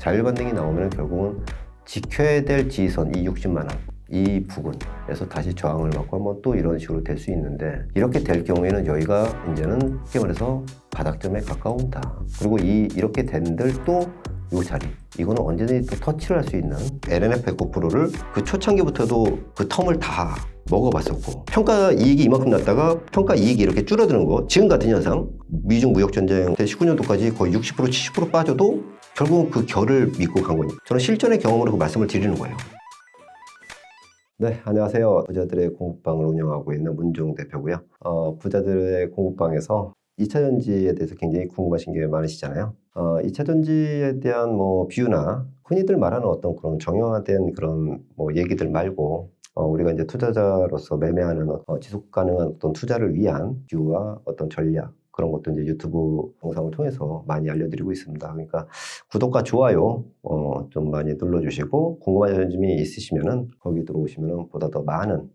자율 반등이 나오면 결국은 지켜야 될 지지선 이 60만 원 이 부근에서 다시 저항을 받고 한번 또 이런 식으로 될 수 있는데, 이렇게 될 경우에는 여기가 이제는 쉽게 말해서 바닥점에 가까운다. 그리고 이렇게 된들 또 이 자리, 이거는 언제든지 또 터치를 할 수 있는 LNF 109%를 그 초창기부터도 그 텀을 다 먹어봤었고, 평가 이익이 이만큼 났다가 평가 이익이 이렇게 줄어드는 거, 지금 같은 현상, 미중 무역전쟁 때 19년도까지 거의 60% 70% 빠져도 결국은 그 결을 믿고 간 거니까 저는 실전의 경험으로 그 말씀을 드리는 거예요. 네, 안녕하세요. 부자들의 공부방을 운영하고 있는 문종 대표고요. 부자들의 공부방에서 2차전지에 대해서 굉장히 궁금하신 게 많으시잖아요. 2차전지에 대한 뷰나 흔히들 말하는 어떤 그런 정형화된 그런 얘기들 말고, 우리가 이제 투자자로서 매매하는 지속 가능한 어떤 투자를 위한 뷰와 어떤 전략, 그런 것도 이제 유튜브 영상을 통해서 많이 알려드리고 있습니다. 그러니까 구독과 좋아요 좀 많이 눌러주시고, 궁금하신 점이 있으시면은 거기 들어오시면은 보다 더 많은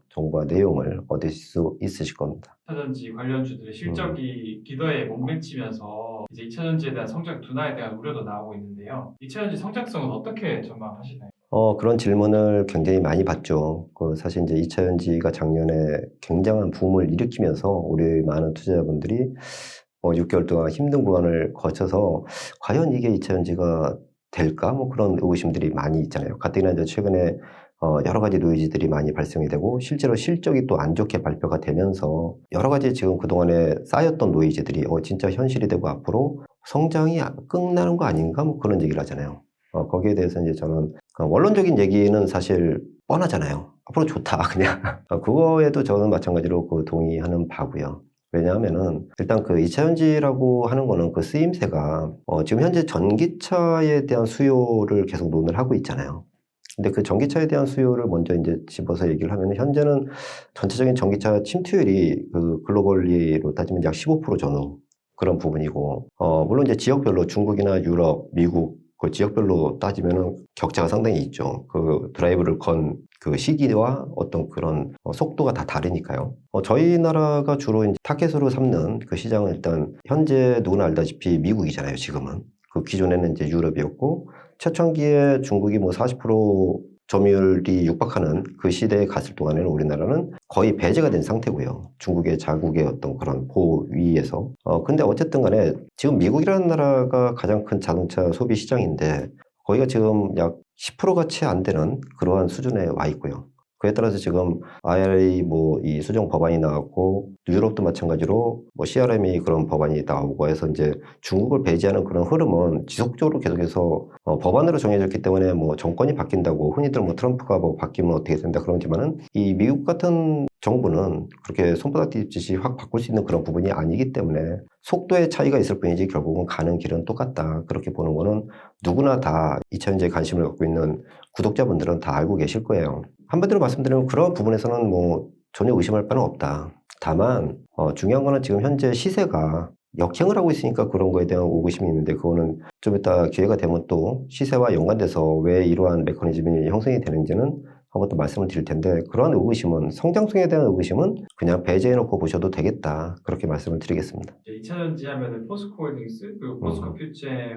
정보와 내용을 얻으실 수 있으실 겁니다. 2차전지 관련주들의 실적이 리더에 못 맺히면서 이제 2차전지에 대한 성장 둔화에 대한 우려도 나오고 있는데요. 2차전지 성장성은 어떻게 전망하시나요? 그런 질문을 굉장히 많이 받죠. 사실 이제 2차전지가 작년에 굉장한 붐을 일으키면서 우리 많은 투자자분들이 6개월 동안 힘든 구간을 거쳐서 과연 이게 2차전지가 될까? 그런 의구심들이 많이 있잖아요. 가뜩이나 이제 최근에 여러 가지 노이즈들이 많이 발생이 되고, 실제로 실적이 또 안 좋게 발표가 되면서 여러 가지 지금 그동안에 쌓였던 노이즈들이 진짜 현실이 되고 앞으로 성장이 끝나는 거 아닌가? 그런 얘기를 하잖아요. 거기에 대해서 이제 저는 원론적인 얘기는 사실 뻔하잖아요. 앞으로 좋다, 그냥. 그거에도 저는 마찬가지로 동의하는 바고요. 왜냐하면은 일단 그 2차전지라고 하는 거는 그 쓰임새가 지금 현재 전기차에 대한 수요를 계속 논의를 하고 있잖아요. 근데 그 전기차에 대한 수요를 먼저 이제 집어서 얘기를 하면, 현재는 전체적인 전기차 침투율이 그 글로벌리로 따지면 약 15% 전후 그런 부분이고, 물론 이제 지역별로 중국이나 유럽, 미국 그 지역별로 따지면은 격차가 상당히 있죠. 그 드라이브를 건 그 시기와 어떤 그런 속도가 다 다르니까요. 저희 나라가 주로 이제 타겟으로 삼는 그 시장은 일단 현재 누구나 알다시피 미국이잖아요, 지금은. 그 기존에는 이제 유럽이었고, 초창기에 중국이 40% 점유율이 육박하는 그 시대에 갔을 동안에는 우리나라는 거의 배제가 된 상태고요. 중국의 자국의 어떤 그런 보위에서. 근데 어쨌든 간에 지금 미국이라는 나라가 가장 큰 자동차 소비 시장인데, 거기가 지금 약 10%가 채 안 되는 그러한 수준에 와 있고요. 그에 따라서 지금 IRA 이 수정 법안이 나왔고, 유럽도 마찬가지로 CRM이 그런 법안이 나오고 해서 이제 중국을 배제하는 그런 흐름은 지속적으로 계속해서 법안으로 정해졌기 때문에 정권이 바뀐다고 흔히들 트럼프가 바뀌면 어떻게 된다 그러지만은, 이 미국 같은 정부는 그렇게 손바닥 뒤집듯이 확 바꿀 수 있는 그런 부분이 아니기 때문에 속도의 차이가 있을 뿐이지 결국은 가는 길은 똑같다. 그렇게 보는 거는 누구나 다 2차전지에 관심을 갖고 있는 구독자분들은 다 알고 계실 거예요. 한마디로 말씀드리면 그런 부분에서는 전혀 의심할 바는 없다. 다만 중요한 거는 지금 현재 시세가 역행을 하고 있으니까 그런 거에 대한 의구심이 있는데, 그거는 좀 이따 기회가 되면 또 시세와 연관돼서 왜 이러한 메커니즘이 형성이 되는지는 한번 또 말씀을 드릴 텐데, 그러한 의구심은, 성장성에 대한 의구심은 그냥 배제해놓고 보셔도 되겠다, 그렇게 말씀을 드리겠습니다. 2차전지 하면은 포스코홀딩스 그리고 포스코퓨챔에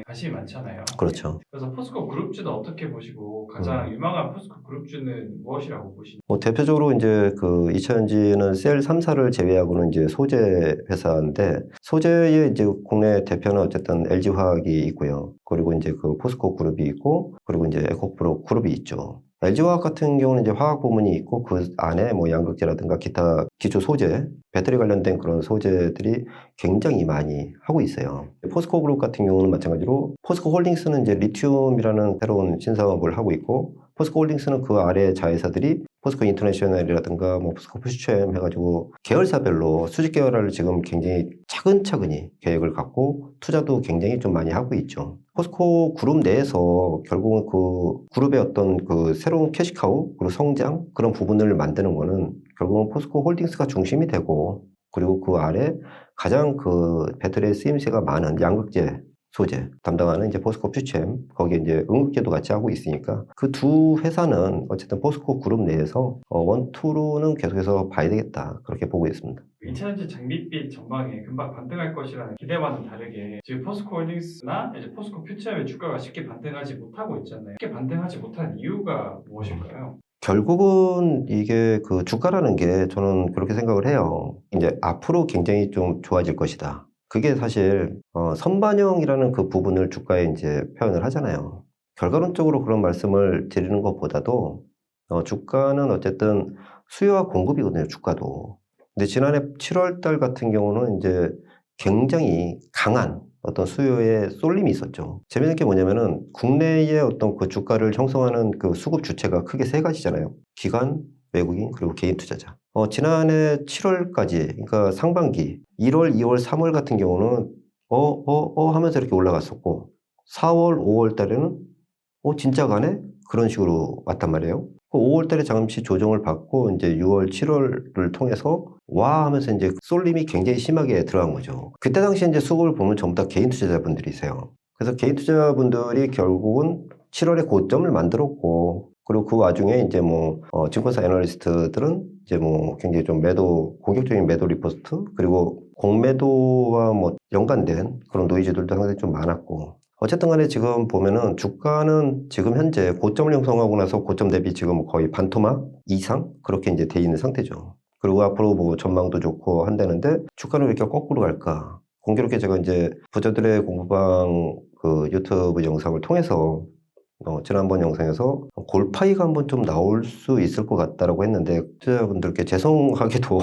관심이 많잖아요. 그렇죠. 그래서 포스코 그룹주는 어떻게 보시고, 가장 유망한 포스코 그룹주는 무엇이라고 보시나요? 대표적으로 이제 그 2차전지는 셀 3사를 제외하고는 이제 소재 회사인데, 소재의 이제 국내 대표는 어쨌든 LG화학이 있고요. 그리고 이제 그 포스코 그룹이 있고, 그리고 이제 에코프로 그룹이 있죠. LG화학 같은 경우는 이제 화학 부문이 있고, 그 안에 양극재라든가 기타 기초 소재, 배터리 관련된 그런 소재들이 굉장히 많이 하고 있어요. 포스코 그룹 같은 경우는 마찬가지로 포스코 홀딩스는 이제 리튬이라는 새로운 신사업을 하고 있고, 포스코 홀딩스는 그 아래 자회사들이 포스코 인터내셔널이라든가 포스코 퓨처엠 해가지고 계열사별로 수직 계열화를 지금 굉장히 차근차근히 계획을 갖고 투자도 굉장히 좀 많이 하고 있죠. 포스코 그룹 내에서 결국은 그 그룹의 어떤 그 새로운 캐시카우 그리고 성장 그런 부분을 만드는 거는 결국은 포스코 홀딩스가 중심이 되고, 그리고 그 아래 가장 그 배터리의 쓰임새가 많은 양극재 소재 담당하는 이제 포스코 퓨처엠 거기에 이제 응급제도 같이 하고 있으니까 그 두 회사는 어쨌든 포스코 그룹 내에서 원투로는 계속해서 봐야 되겠다 그렇게 보고 있습니다. 2차전지 장밋빛 전망에 금방 반등할 것이라는 기대와는 다르게 지금 포스코홀딩스나 이제 포스코 퓨처엠의 주가가 쉽게 반등하지 못하고 있잖아요. 쉽게 반등하지 못한 이유가 무엇일까요? 결국은 이게 그 주가라는 게 저는 그렇게 생각을 해요. 이제 앞으로 굉장히 좀 좋아질 것이다. 그게 사실 선반영이라는 그 부분을 주가에 이제 표현을 하잖아요. 결과론적으로 그런 말씀을 드리는 것보다도 주가는 어쨌든 수요와 공급이거든요. 주가도. 근데 지난해 7월 달 같은 경우는 이제 굉장히 강한 어떤 수요의 쏠림이 있었죠. 재밌는 게 뭐냐면은 국내의 어떤 그 주가를 형성하는 그 수급 주체가 크게 세 가지잖아요. 기관, 외국인, 그리고 개인 투자자. 지난해 7월까지, 그러니까 상반기 1월, 2월, 3월 같은 경우는 하면서 이렇게 올라갔었고 4월, 5월 달에는 진짜 가네? 그런 식으로 왔단 말이에요. 5월 달에 잠시 조정을 받고 이제 6월, 7월을 통해서 와 하면서 이제 쏠림이 굉장히 심하게 들어간 거죠. 그때 당시에 이제 수급을 보면 전부 다 개인 투자자분들이세요. 그래서 개인 투자자분들이 결국은 7월에 고점을 만들었고, 그리고 그 와중에 이제 뭐 증권사 애널리스트들은 이제 뭐 굉장히 좀 공격적인 매도 리포스트, 그리고 공매도와 뭐 연관된 그런 노이즈들도 상당히 좀 많았고, 어쨌든 간에 지금 보면은 주가는 지금 현재 고점을 형성하고 나서 고점 대비 지금 거의 반토막 이상 그렇게 이제 돼 있는 상태죠. 그리고 앞으로 뭐 전망도 좋고 한다는데 주가는 왜 이렇게 거꾸로 갈까? 공교롭게 제가 이제 부자들의 공부방 그 유튜브 영상을 통해서 지난번 영상에서 골파이가 한번 좀 나올 수 있을 것 같다라고 했는데 투자자분들께 죄송하게도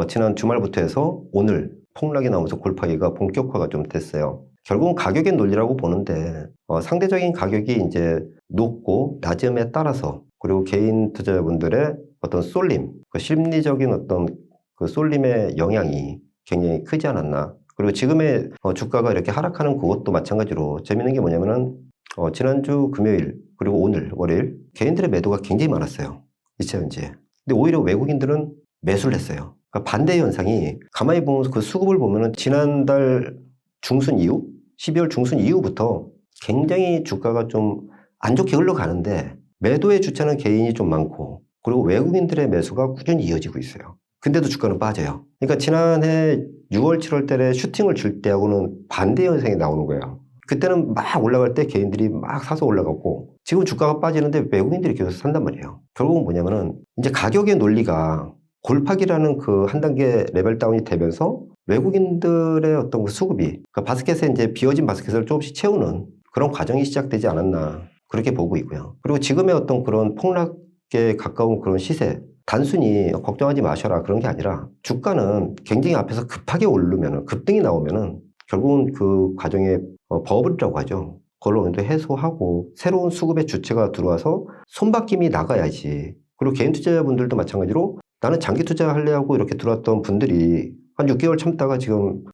지난 주말부터 해서 오늘 폭락이 나오면서 골파이가 본격화가 좀 됐어요. 결국은 가격의 논리라고 보는데 상대적인 가격이 이제 높고 낮음에 따라서 그리고 개인 투자자분들의 어떤 쏠림, 그 심리적인 어떤 그 쏠림의 영향이 굉장히 크지 않았나. 그리고 지금의 주가가 이렇게 하락하는 그것도 마찬가지로 재밌는 게 뭐냐면은 지난주 금요일 그리고 오늘 월요일 개인들의 매도가 굉장히 많았어요. 이차전지에. 근데 오히려 외국인들은 매수를 했어요. 그러니까 반대 현상이 가만히 보면서 그 수급을 보면은 지난달 중순 이후 12월 중순 이후부터 굉장히 주가가 좀 안 좋게 흘러가는데 매도의 주체는 개인이 좀 많고 그리고 외국인들의 매수가 꾸준히 이어지고 있어요. 근데도 주가는 빠져요. 그러니까 지난해 6월, 7월 달에 슈팅을 줄 때하고는 반대 현상이 나오는 거예요. 그때는 막 올라갈 때 개인들이 막 사서 올라갔고 지금 주가가 빠지는데 외국인들이 계속 산단 말이에요. 결국은 뭐냐면은 이제 가격의 논리가 골팍이라는 그 한 단계 레벨 다운이 되면서 외국인들의 어떤 그 수급이 그러니까 바스켓에 이제 비어진 바스켓을 조금씩 채우는 그런 과정이 시작되지 않았나 그렇게 보고 있고요. 그리고 지금의 어떤 그런 폭락에 가까운 그런 시세 단순히 걱정하지 마셔라 그런 게 아니라 주가는 굉장히 앞에서 급하게 오르면은 급등이 나오면은 결국은 그 과정에 버블이라고 하죠. 그걸로 해소하고 새로운 수급의 주체가 들어와서 손바뀜이 나가야지. 그리고 개인 투자자분들도 마찬가지로 나는 장기 투자할래 하고 이렇게 들어왔던 분들이 한 6개월 참다가 지금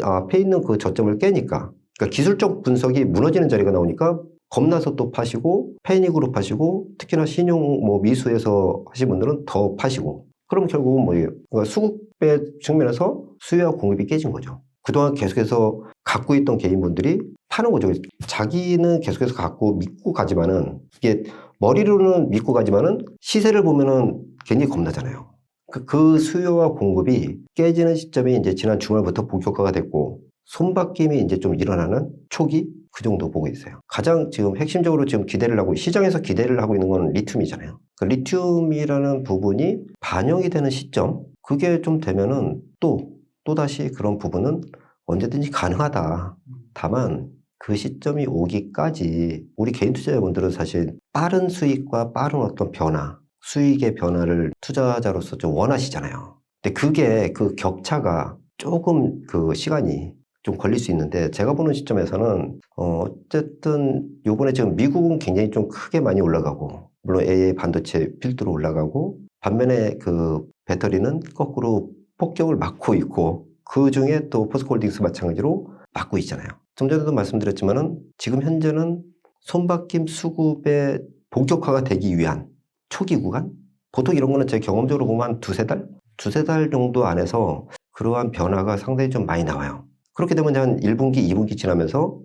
앞에 있는 그 저점을 깨니까 그러니까 기술적 분석이 무너지는 자리가 나오니까 겁나서 또 파시고 패닉으로 파시고 특히나 신용 뭐 미수에서 하신 분들은 더 파시고 그럼 결국은 뭐예요? 그러니까 수급의 측면에서 수요와 공급이 깨진 거죠. 그동안 계속해서 갖고 있던 개인분들이 파는 거죠. 자기는 계속해서 갖고 믿고 가지만은 이게 머리로는 믿고 가지만은 시세를 보면은 괜히 겁나잖아요. 그 수요와 공급이 깨지는 시점이 이제 지난 주말부터 본격화가 됐고 손바뀜이 이제 좀 일어나는 초기 그 정도 보고 있어요. 가장 지금 핵심적으로 지금 기대를 하고 시장에서 기대를 하고 있는 건 리튬이잖아요. 그 리튬이라는 부분이 반영이 되는 시점 그게 좀 되면은 또다시 그런 부분은 언제든지 가능하다. 다만 그 시점이 오기까지 우리 개인 투자자분들은 사실 빠른 수익과 빠른 어떤 변화, 수익의 변화를 투자자로서 좀 원하시잖아요. 근데 그게 그 격차가 조금 그 시간이 좀 걸릴 수 있는데 제가 보는 시점에서는 어쨌든 요번에 지금 미국은 굉장히 좀 크게 많이 올라가고 물론 AI 반도체 필두로 올라가고 반면에 그 배터리는 거꾸로 폭격을 맞고 있고 그 중에 또 포스코홀딩스 마찬가지로 맞고 있잖아요. 좀 전에도 말씀드렸지만은 지금 현재는 손바뀜 수급의 본격화가 되기 위한 초기 구간? 보통 이런 거는 제 경험적으로 보면 한 두세 달 정도 안에서 그러한 변화가 상당히 좀 많이 나와요. 그렇게 되면 한 1분기, 2분기 지나면서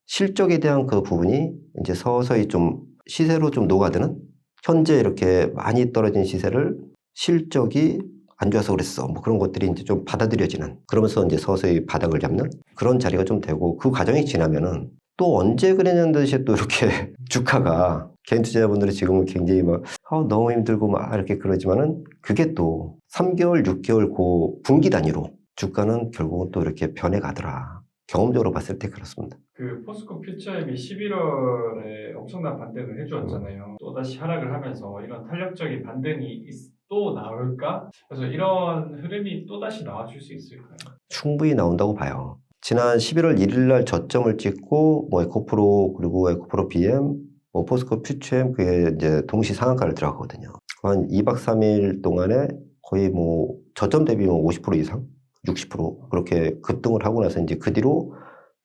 실적에 대한 그 부분이 이제 서서히 좀 시세로 좀 녹아드는, 현재 이렇게 많이 떨어진 시세를 실적이 안 좋아서 그랬어, 뭐 그런 것들이 이제 좀 받아들여지는, 그러면서 이제 서서히 바닥을 잡는 그런 자리가 좀 되고, 그 과정이 지나면은 또 언제 그랬냐는 듯이 또 이렇게 주가가, 개인 투자자분들이 지금은 굉장히 막 너무 힘들고 막 이렇게 그러지만은, 그게 또 3개월, 6개월 그 분기 단위로 주가는 결국은 또 이렇게 변해가더라. 경험적으로 봤을 때 그렇습니다. 그 포스코 퓨처엠이 11월에 엄청난 반등을 해주었잖아요. 또다시 하락을 하면서 이런 탄력적인 반등이 또 나올까? 그래서 이런 흐름이 또다시 나와줄 수 있을까요? 충분히 나온다고 봐요. 지난 11월 1일 날 저점을 찍고, 뭐 에코프로, 그리고 에코프로 BM, 뭐 포스코 퓨처엠, 그게 이제 동시 상한가를 들어가거든요. 한 2박 3일 동안에 거의 뭐 저점 대비 뭐 50% 이상, 60% 그렇게 급등을 하고 나서 이제 그 뒤로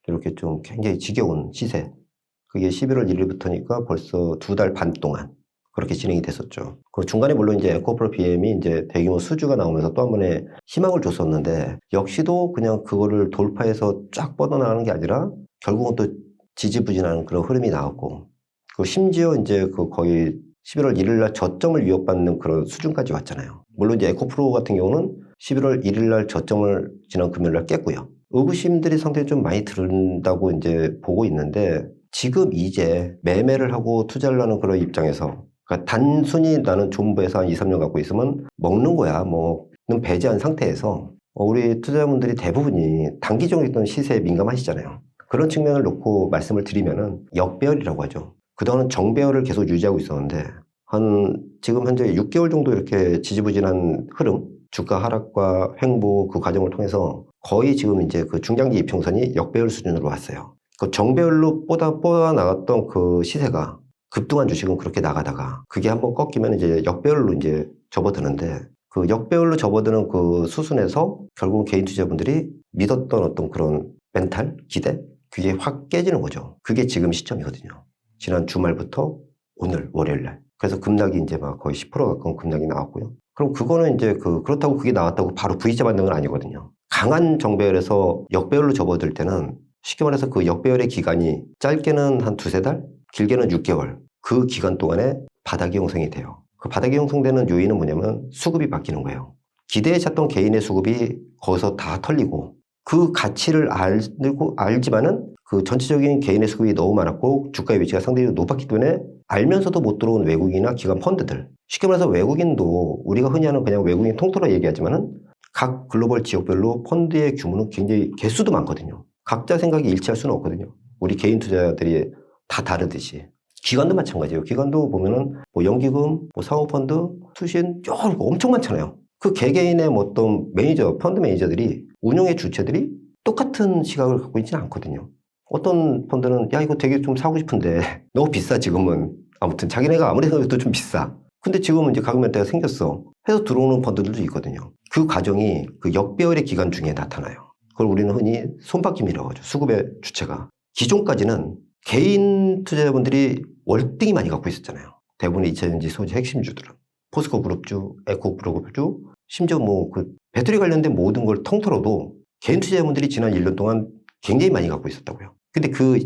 이렇게 좀 굉장히 지겨운 시세. 그게 11월 1일부터니까 벌써 2달 반 동안 그렇게 진행이 됐었죠. 그 중간에 물론 이제 에코프로 BM이 이제 대규모 수주가 나오면서 또 한 번에 희망을 줬었는데, 역시도 그냥 그거를 돌파해서 쫙 뻗어나가는 게 아니라 결국은 또 지지부진하는 그런 흐름이 나왔고, 그 심지어 이제 그 거의 11월 1일 날 저점을 위협받는 그런 수준까지 왔잖아요. 물론 이제 에코프로 같은 경우는 11월 1일 날 저점을 지난 금요일 날 깼고요. 의구심들이 상당히 좀 많이 들은다고 이제 보고 있는데, 지금 이제 매매를 하고 투자를 하는 그런 입장에서, 그러니까 단순히 나는 존버해서 한 2, 3년 갖고 있으면 먹는 거야, 뭐는 배제한 상태에서, 우리 투자자분들이 대부분이 단기적인 어떤 시세에 민감하시잖아요. 그런 측면을 놓고 말씀을 드리면은 역배열이라고 하죠. 그동안은 정배열을 계속 유지하고 있었는데, 지금 현재 6개월 정도 이렇게 지지부진한 흐름, 주가 하락과 횡보 그 과정을 통해서 거의 지금 이제 그 중장기 이평선이 역배열 수준으로 왔어요. 그 정배열로 뻗어 나갔던 그 시세가 급등한 주식은 그렇게 나가다가 그게 한번 꺾이면 이제 역배열로 이제 접어드는데, 그 역배열로 접어드는 그 수순에서 결국 개인 투자분들이 믿었던 어떤 그런 멘탈, 기대, 그게 확 깨지는 거죠. 그게 지금 시점이거든요. 지난 주말부터 오늘 월요일 날. 그래서 급락이 이제 막 거의 10% 가까운 급락이 나왔고요. 그럼 그거는 이제 그렇다고 그게 나왔다고 바로 V자 받는 건 아니거든요. 강한 정배열에서 역배열로 접어들 때는 쉽게 말해서 그 역배열의 기간이 짧게는 한 2-3달, 길게는 6개월. 그 기간 동안에 바닥이 형성이 돼요. 그 바닥이 형성되는 요인은 뭐냐면 수급이 바뀌는 거예요. 기대에 찼던 개인의 수급이 거기서 다 털리고, 그 가치를 알지만은 그 전체적인 개인의 수급이 너무 많았고 주가의 위치가 상당히 높았기 때문에 알면서도 못 들어온 외국인이나 기관 펀드들, 쉽게 말해서 외국인도 우리가 흔히 하는 그냥 외국인 통틀어 얘기하지만은 각 글로벌 지역별로 펀드의 규모는 굉장히 개수도 많거든요. 각자 생각이 일치할 수는 없거든요. 우리 개인 투자자들이 다 다르듯이. 기관도 마찬가지예요. 기관도 보면은 뭐 연기금, 뭐 사모펀드, 투신 엄청 많잖아요. 그 개개인의 뭐 어떤 매니저, 펀드 매니저들이, 운용의 주체들이 똑같은 시각을 갖고 있지는 않거든요. 어떤 펀드는 야 이거 되게 좀 사고 싶은데 너무 비싸 지금은. 아무튼 자기네가 아무리 생각해도 좀 비싸. 근데 지금은 이제 가격 매대가 생겼어 해서 들어오는 펀드들도 있거든요. 그 과정이 그 역배열의 기간 중에 나타나요. 그걸 우리는 흔히 손바뀜이라고 하죠. 수급의 주체가. 기존까지는 개인 투자자분들이 월등히 많이 갖고 있었잖아요. 대부분의 2차전지 소재 핵심주들은. 포스코 그룹주, 에코그룹주, 심지어 뭐 그 배터리 관련된 모든 걸 통틀어도 개인 투자자분들이 지난 1년 동안 굉장히 많이 갖고 있었다고요. 근데 그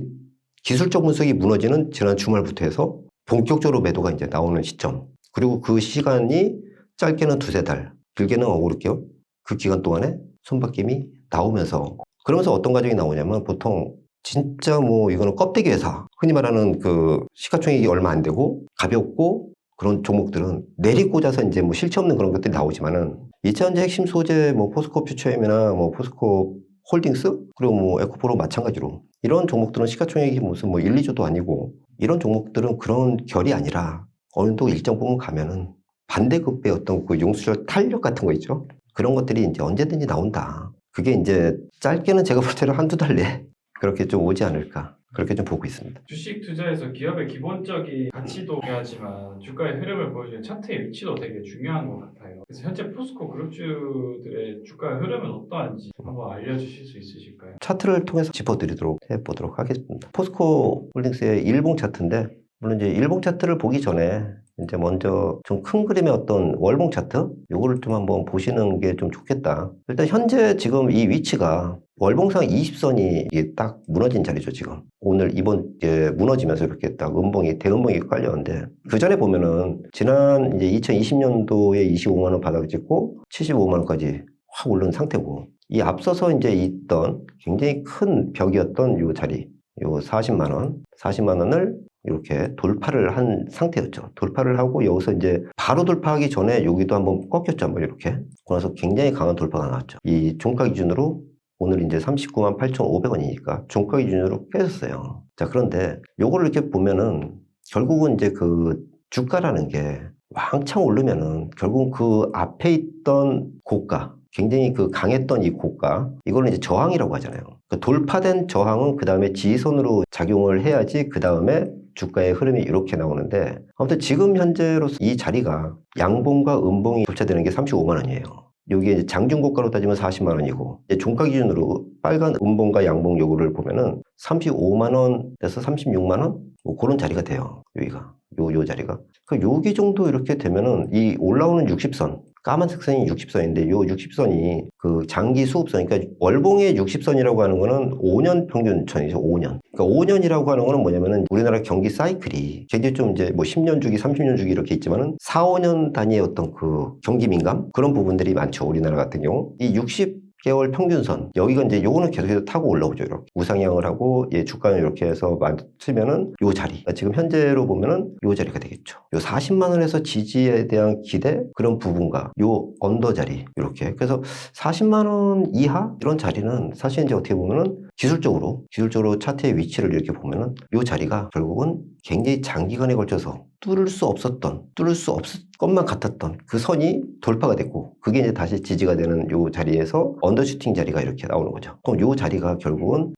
기술적 분석이 무너지는 지난 주말부터 해서 본격적으로 매도가 이제 나오는 시점. 그리고 그 시간이 짧게는 2-3달, 길게는 5-6개월. 그 기간 동안에 손바뀜이 나오면서, 그러면서 어떤 과정이 나오냐면, 보통 진짜 뭐 이거는 껍데기 회사, 흔히 말하는 그 시가총액이 얼마 안 되고 가볍고 그런 종목들은 내리꽂아서 이제 뭐 실체 없는 그런 것들이 나오지만은, 2차전지 핵심 소재 뭐 포스코 퓨처엠이나 뭐 포스코 홀딩스, 그리고 뭐 에코프로 마찬가지로 이런 종목들은 시가총액이 무슨 뭐 1-2조도 아니고, 이런 종목들은 그런 결이 아니라 어느 정도 일정 부분 가면은 반대급의 어떤 그 용수철 탄력 같은 거 있죠. 그런 것들이 이제 언제든지 나온다. 그게 이제 짧게는 제가 볼 때는 1-2달 내에 그렇게 좀 오지 않을까, 그렇게 좀 보고 있습니다. 주식 투자에서 기업의 기본적인 가치도 중요하지만 주가의 흐름을 보여주는 차트의 위치도 되게 중요한 것 같아요. 그래서 현재 포스코 그룹주들의 주가의 흐름은 어떠한지 한번 알려주실 수 있으실까요? 차트를 통해서 짚어드리도록 해보도록 하겠습니다. 포스코 홀딩스의 일봉 차트인데, 물론 이제 일봉 차트를 보기 전에 이제 먼저 좀 큰 그림의 어떤 월봉 차트 요거를 좀 한번 보시는 게 좀 좋겠다. 일단 현재 지금 이 위치가 월봉상 20선이 이게 딱 무너진 자리죠, 지금. 오늘 이번 무너지면서 이렇게 딱 대음봉이 깔렸는데, 그 전에 보면은, 지난 이제 2020년도에 25만원 바닥을 찍고 75만원까지 확 오른 상태고, 이 앞서서 이제 있던 굉장히 큰 벽이었던 요 자리, 요 40만원을 이렇게 돌파를 한 상태였죠. 돌파를 하고 여기서 이제 바로 돌파하기 전에 여기도 한번 꺾였죠, 한번 이렇게. 그래서 굉장히 강한 돌파가 나왔죠. 이 종가 기준으로 오늘 이제 39만 8,500원이니까 종가 기준으로 깨졌어요. 자, 그런데 요거를 이렇게 보면은 결국은 이제 그 주가라는 게 왕창 오르면은 결국은 그 앞에 있던 고가, 굉장히 그 강했던 이 고가, 이거는 이제 저항이라고 하잖아요. 그 돌파된 저항은 그 다음에 지지선으로 작용을 해야지 그 다음에 주가의 흐름이 이렇게 나오는데, 아무튼 지금 현재로서 이 자리가 양봉과 음봉이 교차되는 게 35만원이에요. 여기에 이제 장중고가로 따지면 40만원이고, 종가 기준으로 빨간 음봉과 양봉 요거를 보면은 35만원에서 36만원? 뭐 그런 자리가 돼요. 여기가. 요 자리가. 그 여기 정도 이렇게 되면은 이 올라오는 60선, 까만색 선이 60선인데 요 60선이 그 장기 수급선, 그러니까 월봉의 60선이라고 하는 거는 5년 평균선이죠, 5년. 그러니까 5년이라고 하는 거는 뭐냐면은 우리나라 경기 사이클이 굉장히 좀 이제 뭐 10년 주기, 30년 주기 이렇게 있지만은 4, 5년 단위의 어떤 그 경기 민감? 그런 부분들이 많죠, 우리나라 같은 경우. 이 60개월 평균선, 여기가 이제 요거는 계속해서 타고 올라오죠, 이렇게. 우상향을 하고, 주가는 이렇게 해서 맞추면은 요 자리. 그러니까 지금 현재로 보면은 요 자리가 되겠죠. 요 40만원에서 지지에 대한 기대, 그런 부분과 요 언더 자리, 이렇게. 그래서 40만원 이하? 이런 자리는 사실 이제 어떻게 보면은 기술적으로 차트의 위치를 이렇게 보면은 요 자리가 결국은 굉장히 장기간에 걸쳐서 뚫을 수 없을 것만 같았던 그 선이 돌파가 됐고, 그게 이제 다시 지지가 되는 요 자리에서 언더슈팅 자리가 이렇게 나오는 거죠. 그럼 요 자리가 결국은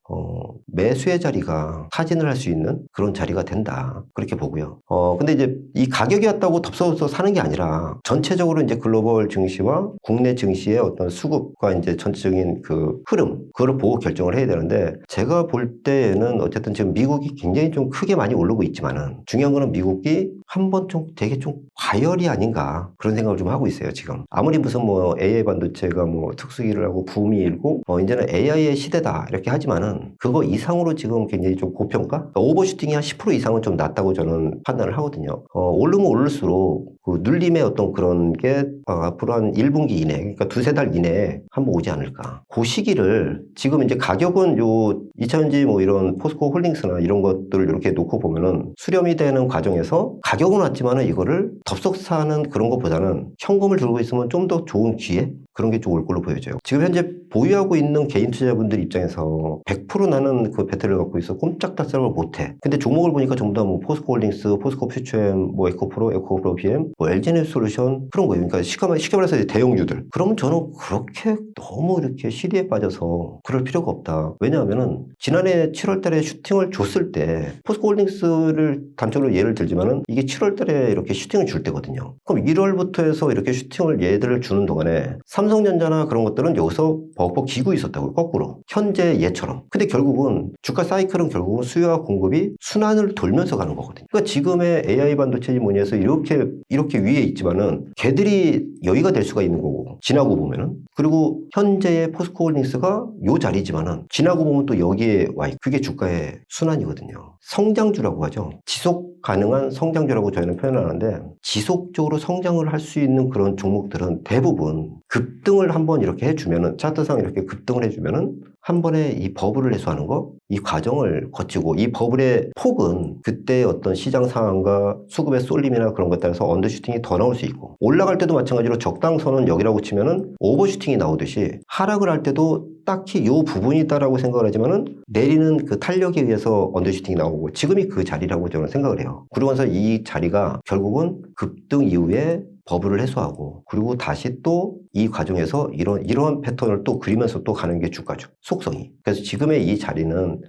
매수의 자리가 타진을 할 수 있는 그런 자리가 된다, 그렇게 보고요. 근데 이제 이 가격이 왔다고 덥석덥석 사는 게 아니라 전체적으로 이제 글로벌 증시와 국내 증시의 어떤 수급과 이제 전체적인 그 흐름, 그걸 보고 결정을 해야 되는데, 제가 볼 때에는 어쨌든 지금 미국이 굉장히 좀 크게 많이 오르고 있지만은, 중요한 거는 미국이 한번 좀 되게 좀 과열이 아닌가, 그런 생각을 좀 하고 있어요, 지금. 아무리 무슨 뭐 AI 반도체가 뭐 특수기를 하고 붐이 일고 이제는 AI의 시대다 이렇게 하지만은, 그거 이상으로 지금 굉장히 좀 고평가? 그러니까 오버슈팅이 한 10% 이상은 좀 낮다고 저는 판단을 하거든요. 오르면 오를수록 그 눌림의 어떤 그런 게 앞으로 한 1분기 이내, 그러니까 두세 달 이내에 한번 오지 않을까. 그 시기를 지금 이제 가격은 요 2차전지 뭐 이런 포스코 홀딩스나 이런 것들을 이렇게 놓고 보면은 수렴이 되는 과정에서 가격은 왔지만은 이거를 덥석 사는 그런 것보다는 현금을 들고 있으면 좀 더 좋은 기회? 그런 게 좀 올 걸로 보여져요. 지금 현재 보유하고 있는 개인 투자자분들 입장에서 100% 나는 그 배터리를 갖고 있어 꼼짝달싹을 못해. 근데 종목을 보니까 전부 다 뭐 포스코 홀딩스, 포스코 퓨처엠, 뭐 에코프로 BM, 뭐 LG에너지솔루션, 그런 거예요. 그러니까 쉽게 말해서 대형주들. 그러면 저는 그렇게 너무 이렇게 시리에 빠져서 그럴 필요가 없다. 왜냐하면은 지난해 7월 달에 슈팅을 줬을 때 포스코 홀딩스를 단적으로 예를 들지만은 이게 7월 달에 이렇게 슈팅을 줄 때거든요. 그럼 1월부터 해서 이렇게 슈팅을 얘들을 주는 동안에 삼성전자나 그런 것들은 여기서 버벅 기고 있었다고요, 거꾸로. 현재 얘처럼. 근데 결국은 주가 사이클은 결국은 수요와 공급이 순환을 돌면서 가는 거거든요. 그러니까 지금의 AI 반도체지 뭐니 해서 이렇게 위에 있지만은 걔들이 여기가 될 수가 있는 거고, 지나고 보면은. 그리고 현재의 포스코 홀딩스가 요 자리지만은 지나고 보면 또 여기에 와 있고, 그게 주가의 순환이거든요. 성장주라고 하죠. 지속 가능한 성장주라고 저희는 표현하는데, 지속적으로 성장을 할 수 있는 그런 종목들은 대부분 급등을 한번 이렇게 해주면은, 차트상 이렇게 급등을 해주면은 한 번에 이 버블을 해소하는 거, 이 과정을 거치고, 이 버블의 폭은 그때 어떤 시장 상황과 수급의 쏠림이나 그런 것에 따라서 언더슈팅이 더 나올 수 있고, 올라갈 때도 마찬가지로 적당선은 여기라고 치면은 오버슈팅이 나오듯이, 하락을 할 때도 딱히 요 부분이다라고 생각을 하지만은 내리는 그 탄력에 의해서 언더슈팅이 나오고, 지금이 그 자리라고 저는 생각을 해요. 그러면서 이 자리가 결국은 급등 이후에 버블을 해소하고, 그리고 다시 또 이 과정에서 이런 패턴을 또 그리면서 또 가는 게 주가죠, 속성이. 그래서 지금의 이 자리는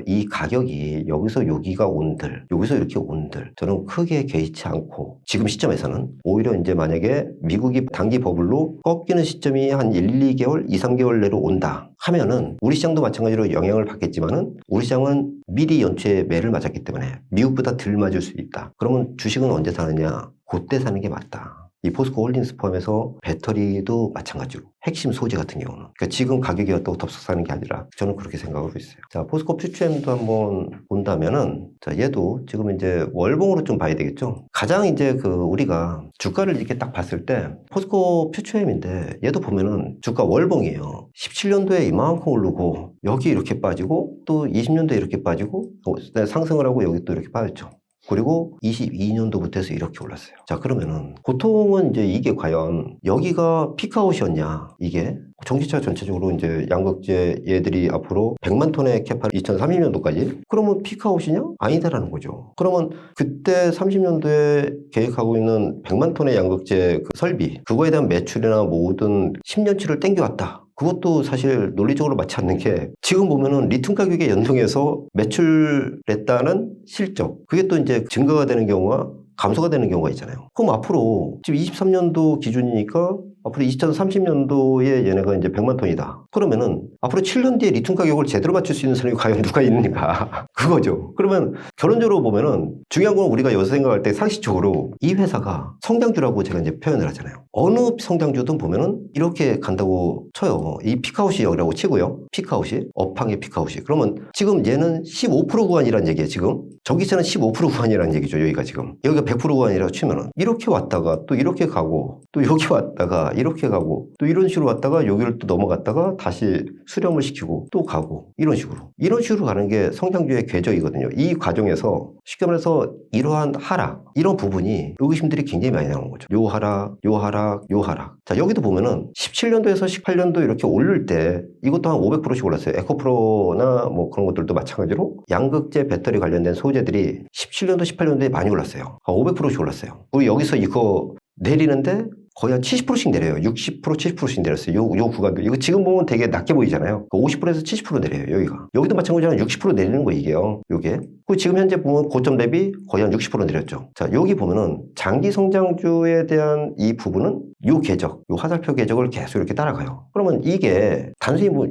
이 가격이 여기서 여기가 온들, 여기서 이렇게 온들, 저는 크게 개의치 않고, 지금 시점에서는 오히려 이제 만약에 미국이 단기 버블로 꺾이는 시점이 한 1, 2개월, 2, 3개월 내로 온다 하면은 우리 시장도 마찬가지로 영향을 받겠지만은, 우리 시장은 미리 연초에 매를 맞았기 때문에 미국보다 덜 맞을 수 있다. 그러면 주식은 언제 사느냐? 그때 사는 게 맞다. 이 포스코 홀딩스 포함해서 배터리도 마찬가지로 핵심 소재 같은 경우는 그러니까 지금 가격이 어떻고 덥석 사는 게 아니라 저는 그렇게 생각하고 있어요. 자, 포스코 퓨처엠도 한번 본다면은 자, 얘도 지금 이제 월봉으로 좀 봐야 되겠죠. 가장 이제 그 우리가 주가를 이렇게 딱 봤을 때 포스코 퓨처엠인데 얘도 보면은 주가 월봉이에요. 17년도에 이만큼 오르고 여기 이렇게 빠지고 또 20년도에 이렇게 빠지고 상승을 하고 여기 또 이렇게 빠졌죠. 그리고 22년도부터 해서 이렇게 올랐어요. 자, 그러면은 보통은 이제 이게 과연 여기가 피크아웃이었냐, 이게 전기차 전체적으로 이제 양극재 얘들이 앞으로 100만 톤의 캐파 2030년도까지 그러면 피크아웃이냐? 아니다라는 거죠. 그러면 그때 30년도에 계획하고 있는 100만 톤의 양극재 그 설비 그거에 대한 매출이나 모든 10년치를 땡겨왔다. 그것도 사실 논리적으로 맞지 않는 게 지금 보면은 리튬 가격에 연동해서 매출했다는 실적 그게 또 이제 증가가 되는 경우와 감소가 되는 경우가 있잖아요. 그럼 앞으로 지금 23년도 기준이니까 앞으로 2030년도에 얘네가 이제 100만 톤이다. 그러면은 앞으로 7년 뒤에 리튬 가격을 제대로 맞출 수 있는 사람이 과연 누가 있는가? 그거죠. 그러면 결론적으로 보면은 중요한 건 우리가 여기서 생각할 때 상식적으로 이 회사가 성장주라고 제가 이제 표현을 하잖아요. 어느 성장주든 보면은 이렇게 간다고 쳐요. 이 피크아웃이 여기라고 치고요. 피크아웃이 업황의 피크아웃이. 그러면 지금 얘는 15% 구간이라는 얘기예요. 지금 전기차는 15% 구간이라는 얘기죠. 여기가 지금 여기가 100% 구간이라고 치면은 이렇게 왔다가 또 이렇게 가고 또 여기 왔다가 이렇게 가고 또 이런 식으로 왔다가 여기를 또 넘어갔다가 다시 수렴을 시키고 또 가고 이런 식으로 가는 게 성장주의 궤적이거든요. 이 과정에서 쉽게 말해서 이러한 하락 이런 부분이 의구심들이 굉장히 많이 나오는 거죠. 요 하락 요 하락 요 하락. 자, 여기도 보면은 17년도에서 18년도 이렇게 오를 때 이것도 한 500%씩 올랐어요. 에코프로나 뭐 그런 것들도 마찬가지로 양극재 배터리 관련된 소재들이 17년도 18년도에 많이 올랐어요. 500%씩 올랐어요. 우리 여기서 이거 내리는데 거의 한 70%씩 내려요. 60%, 70%씩 내렸어요. 요 구간도. 이거 지금 보면 되게 낮게 보이잖아요. 50%에서 70% 내려요, 여기가. 여기도 마찬가지로 60% 내리는 거, 이게요. 요게. 그리고 지금 현재 보면 고점 대비 거의 한 60% 내렸죠. 자, 여기 보면은 장기 성장주에 대한 이 부분은 요 궤적, 요 화살표 궤적을 계속 이렇게 따라가요. 그러면 이게 단순히 뭐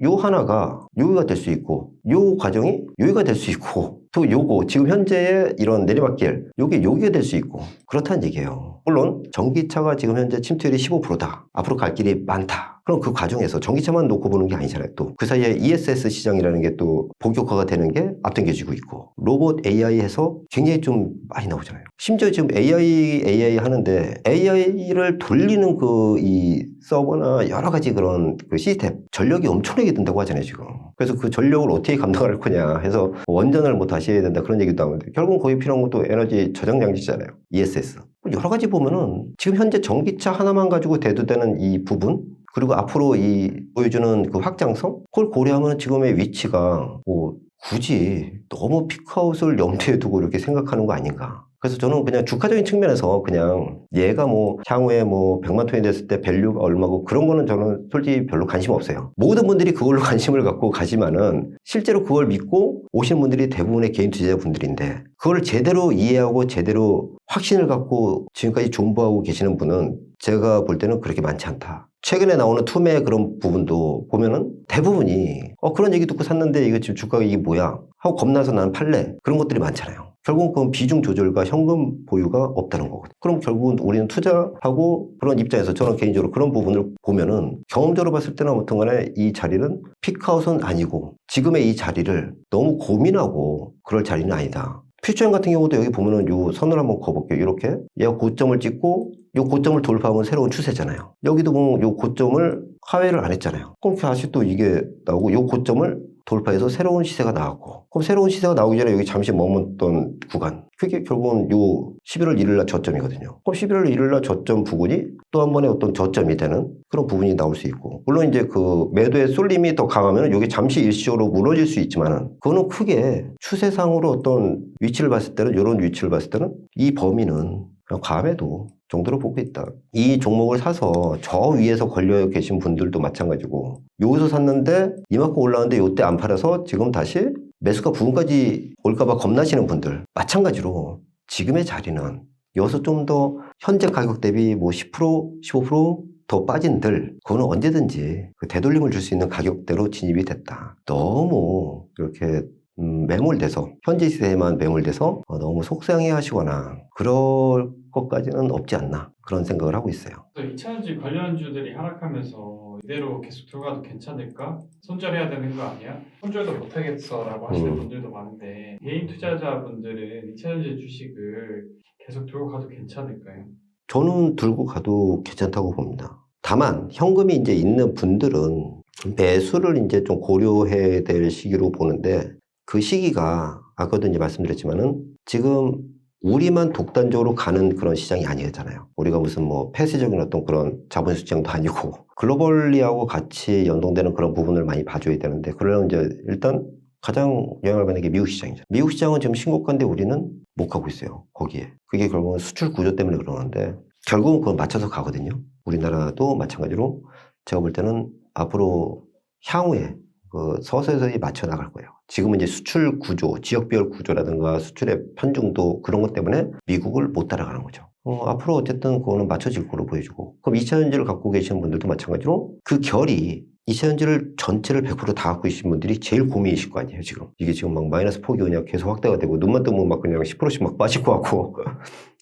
요 하나가 여기가 될 수 있고, 요 과정이 여기가 될 수 있고, 또 요거 지금 현재의 이런 내리막길 여기가 될 수 있고 그렇다는 얘기예요. 물론 전기차가 지금 현재 침투율이 15%다. 앞으로 갈 길이 많다. 그럼 그 과정에서 전기차만 놓고 보는 게 아니잖아요. 또 그 사이에 ESS 시장이라는 게 또 본격화가 되는 게 앞당겨지고 있고 로봇 AI 해서 굉장히 좀 많이 나오잖아요. 심지어 지금 AI 하는데 AI를 돌리는 그 이 서버나 여러 가지 그런 그 시스템 전력이 엄청나게 든다고 하잖아요, 지금. 그래서 그 전력을 어떻게 감당할 거냐 해서 원전을 뭐 다시 해야 된다 그런 얘기도 하는데 결국은 거기 필요한 것도 에너지 저장 장치잖아요. ESS. 여러 가지 보면은 지금 현재 전기차 하나만 가지고 대두되는 이 부분 그리고 앞으로 이 보여주는 그 확장성 그걸 고려하면 지금의 위치가 뭐 굳이 너무 피크아웃을 염두에 두고 이렇게 생각하는 거 아닌가. 그래서 저는 그냥 주가적인 측면에서 그냥 얘가 뭐 향후에 뭐 100만 톤이 됐을 때 밸류가 얼마고 그런 거는 저는 솔직히 별로 관심 없어요. 모든 분들이 그걸로 관심을 갖고 가지만은 실제로 그걸 믿고 오시는 분들이 대부분의 개인 투자자분들인데 그걸 제대로 이해하고 제대로 확신을 갖고 지금까지 존버하고 계시는 분은 제가 볼 때는 그렇게 많지 않다. 최근에 나오는 투매 그런 부분도 보면은 대부분이 그런 얘기 듣고 샀는데 이거 지금 주가가 이게 뭐야 하고 겁나서 나는 팔래 그런 것들이 많잖아요. 결국은 그건 비중 조절과 현금 보유가 없다는 거거든요. 그럼 결국은 우리는 투자하고 그런 입장에서 저는 개인적으로 그런 부분을 보면은 경험적으로 봤을 때는 아무튼 간에 이 자리는 피크아웃은 아니고 지금의 이 자리를 너무 고민하고 그럴 자리는 아니다. 퓨처엠 같은 경우도 여기 보면은 요 선을 한번 그어볼게요. 이렇게 얘가 고점을 찍고 요 고점을 돌파하면 새로운 추세잖아요. 여기도 보면 요 고점을 하회를 안 했잖아요. 그럼 다시 또 이게 나오고 요 고점을 돌파해서 새로운 시세가 나왔고 그럼 새로운 시세가 나오기 전에 여기 잠시 머물던 구간 그게 결국은 요 11월 1일 날 저점이거든요. 그럼 11월 1일 날 저점 부근이 또 한 번의 어떤 저점이 되는 그런 부분이 나올 수 있고 물론 이제 그 매도의 쏠림이 더 강하면 여기 잠시 일시적으로 무너질 수 있지만은 그거는 크게 추세상으로 어떤 위치를 봤을 때는 이런 위치를 봤을 때는 이 범위는 그냥 과매도 정도로 보고 있다. 이 종목을 사서 저 위에서 걸려 계신 분들도 마찬가지고 여기서 샀는데 이만큼 올라왔는데 이때 안 팔아서 지금 다시 매수가 부근까지 올까봐 겁나시는 분들 마찬가지로 지금의 자리는 여기서 좀 더 현재 가격 대비 뭐 10% 15% 빠진들 그거는 언제든지 그 되돌림을 줄 수 있는 가격대로 진입이 됐다. 너무 이렇게 매몰돼서 현재 시세에만 매몰돼서 너무 속상해 하시거나 그럴 것까지는 없지 않나 그런 생각을 하고 있어요. 또 2차전지 관련주들이 하락하면서 이대로 계속 들어가도 괜찮을까? 손절해야 되는 거 아니야? 손절도 못하겠어라고 하시는 분들도 많은데 개인 투자자분들은 2차전지 주식을 계속 들고 가도 괜찮을까요? 저는 들고 가도 괜찮다고 봅니다. 다만 현금이 이제 있는 분들은 매수를 이제 좀 고려해야 될 시기로 보는데 그 시기가 아까도 이제 말씀드렸지만은 지금 우리만 독단적으로 가는 그런 시장이 아니잖아요. 우리가 무슨 뭐 폐쇄적인 어떤 그런 자본 시장도 아니고 글로벌리하고 같이 연동되는 그런 부분을 많이 봐줘야 되는데 그러려면 이제 일단 가장 영향을 받는 게 미국 시장이죠. 미국 시장은 지금 심각한데 우리는 못 가고 있어요. 거기에. 그게 결국은 수출 구조 때문에 그러는데 결국은 그걸 맞춰서 가거든요. 우리나라도 마찬가지로 제가 볼 때는 앞으로 향후에 그 서서히 맞춰 나갈 거예요. 지금은 이제 수출 구조, 지역별 구조라든가 수출의 편중도 그런 것 때문에 미국을 못 따라가는 거죠. 앞으로 어쨌든 그거는 맞춰질 거로 보여지고 그럼 2차전지를 갖고 계시는 분들도 마찬가지로 그 결이 2차전지를 전체를 100%다 갖고 계신 분들이 제일 고민이실 거 아니에요, 지금. 이게 지금 막 마이너스 폭이 그냥 계속 확대가 되고 눈만 뜨면 막 그냥 10%씩 막 빠지고 하고.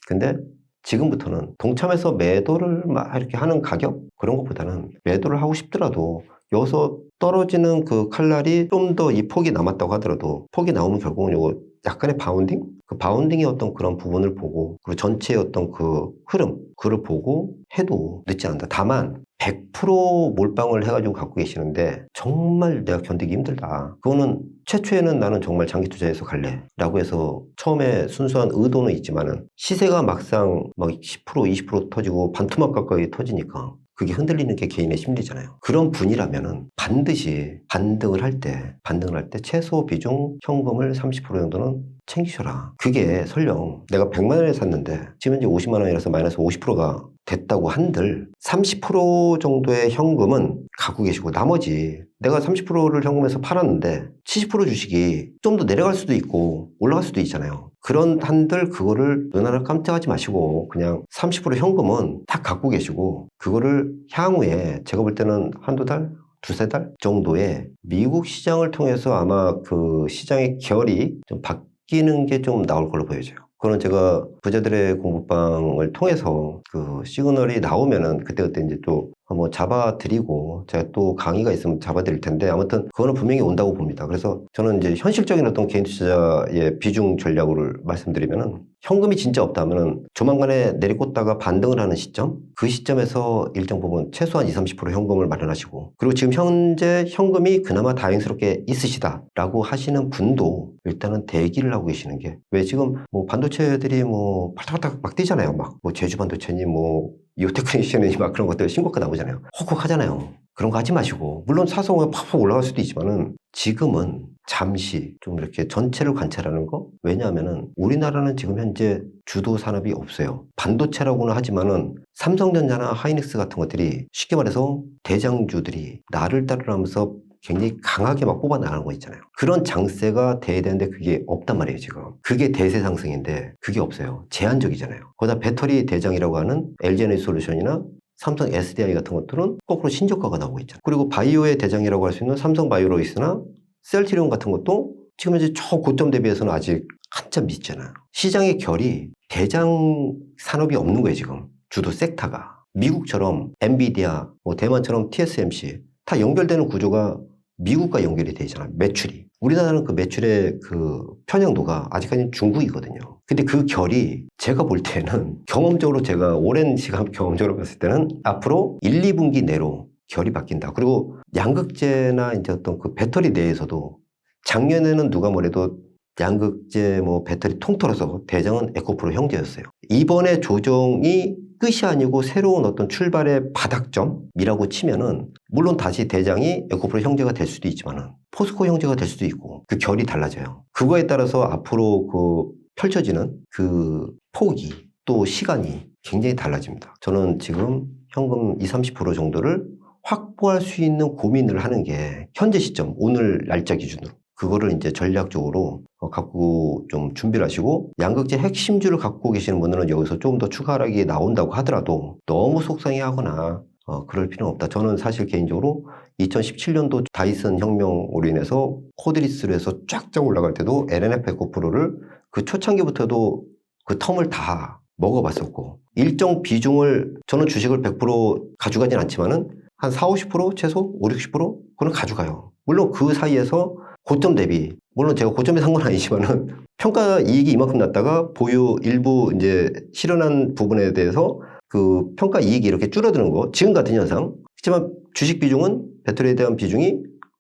근데 지금부터는 동참해서 매도를 막 이렇게 하는 가격? 그런 것보다는 매도를 하고 싶더라도 여기서 떨어지는 그 칼날이 좀 더 이 폭이 남았다고 하더라도 폭이 나오면 결국은 요거 약간의 바운딩? 그 바운딩의 어떤 그런 부분을 보고 그리고 전체의 어떤 그 흐름 그걸 보고 해도 늦지 않다. 다만 100% 몰빵을 해가지고 갖고 계시는데 정말 내가 견디기 힘들다. 그거는 최초에는 나는 정말 장기 투자해서 갈래 라고 해서 처음에 순수한 의도는 있지만은 시세가 막상 막 10% 20% 터지고 반토막 가까이 터지니까 그게 흔들리는 게 개인의 심리잖아요. 그런 분이라면은 반드시 반등을 할 때 최소 비중 현금을 30% 정도는 챙기셔라. 그게 설령 내가 100만 원에 샀는데 지금 이제 50만 원이라서 마이너스 50%가 됐다고 한들 30% 정도의 현금은 갖고 계시고 나머지 내가 30%를 현금에서 팔았는데 70% 주식이 좀 더 내려갈 수도 있고 올라갈 수도 있잖아요. 그런 한들 그거를 은하를 깜짝하지 마시고 그냥 30% 현금은 다 갖고 계시고 그거를 향후에 제가 볼 때는 한두 달? 두세 달 정도의 미국 시장을 통해서 아마 그 시장의 결이 좀 바뀌는 게 좀 나올 걸로 보여져요. 그거는 제가 부자들의 공부방을 통해서 그 시그널이 나오면은 그때그때 이제 또 한번 잡아드리고 제가 또 강의가 있으면 잡아드릴 텐데 아무튼 그거는 분명히 온다고 봅니다. 그래서 저는 이제 현실적인 어떤 개인 투자의 비중 전략을 말씀드리면은 현금이 진짜 없다면은 조만간에 내리꽂다가 반등을 하는 시점 그 시점에서 일정 부분 최소한 20, 30% 현금을 마련하시고 그리고 지금 현재 현금이 그나마 다행스럽게 있으시다라고 하시는 분도 일단은 대기를 하고 계시는 게 왜 지금 뭐 반도체들이 뭐 팔딱팔딱 막 뛰잖아요. 막 뭐 제주 반도체니 뭐 이오테크니션이 막 그런 것들 신고가 나오잖아요. 헉헉 하잖아요. 그런 거 하지 마시고 물론 사서 팍팍 올라갈 수도 있지만은 지금은 잠시 좀 이렇게 전체를 관찰하는 거 왜냐하면은 우리나라는 지금 현재 주도 산업이 없어요. 반도체라고는 하지만은 삼성전자나 하이닉스 같은 것들이 쉽게 말해서 대장주들이 나를 따르면서 굉장히 강하게 막 뽑아나가는 거 있잖아요. 그런 장세가 돼야 되는데 그게 없단 말이에요, 지금. 그게 대세 상승인데 그게 없어요. 제한적이잖아요. 거기다 배터리 대장이라고 하는 LG에너지솔루션이나 삼성 SDI 같은 것들은 거꾸로 신저가가 나오고 있잖아요. 그리고 바이오의 대장이라고 할 수 있는 삼성 바이오로이스나 셀트리온 같은 것도 지금 이제 저 고점 대비해서는 아직 한참 미치잖아요. 시장의 결이 대장 산업이 없는 거예요, 지금. 주도 섹터가. 미국처럼 엔비디아, 뭐 대만처럼 TSMC 다 연결되는 구조가 미국과 연결이 되잖아요. 매출이. 우리나라는 그 매출의 그 편향도가 아직까지는 중국이거든요. 근데 그 결이 제가 볼 때는 경험적으로 제가 오랜 시간 경험적으로 봤을 때는 앞으로 1, 2분기 내로 결이 바뀐다. 그리고 양극재나 이제 어떤 그 배터리 내에서도 작년에는 누가 뭐래도 양극재 뭐 배터리 통틀어서 대장은 에코프로 형제였어요. 이번에 조정이 끝이 아니고 새로운 어떤 출발의 바닥점이라고 치면은 물론 다시 대장이 에코프로 형제가 될 수도 있지만은 포스코 형제가 될 수도 있고 그 결이 달라져요. 그거에 따라서 앞으로 그 펼쳐지는 그 폭이 또 시간이 굉장히 달라집니다. 저는 지금 현금 20, 30% 정도를 확보할 수 있는 고민을 하는 게 현재 시점, 오늘 날짜 기준으로 그거를 이제 전략적으로 갖고 좀 준비를 하시고 양극재 핵심주를 갖고 계시는 분들은 여기서 조금 더 추가 하락이 나온다고 하더라도 너무 속상해하거나 그럴 필요는 없다. 저는 사실 개인적으로 2017년도 다이슨 혁명으로 인해서 코드리스로 해서 쫙쫙 올라갈 때도 LNF 에코프로를 그 초창기부터도 그 텀을 다 먹어봤었고 일정 비중을 저는 주식을 100% 가져가진 않지만은 한 4, 50% 최소 5, 60% 그건 가져가요. 물론 그 사이에서 고점 대비 물론 제가 고점에 산 건 아니지만은 평가 이익이 이만큼 났다가 보유 일부 이제 실현한 부분에 대해서 그 평가 이익이 이렇게 줄어드는 거 지금 같은 현상. 하지만 주식 비중은 배터리에 대한 비중이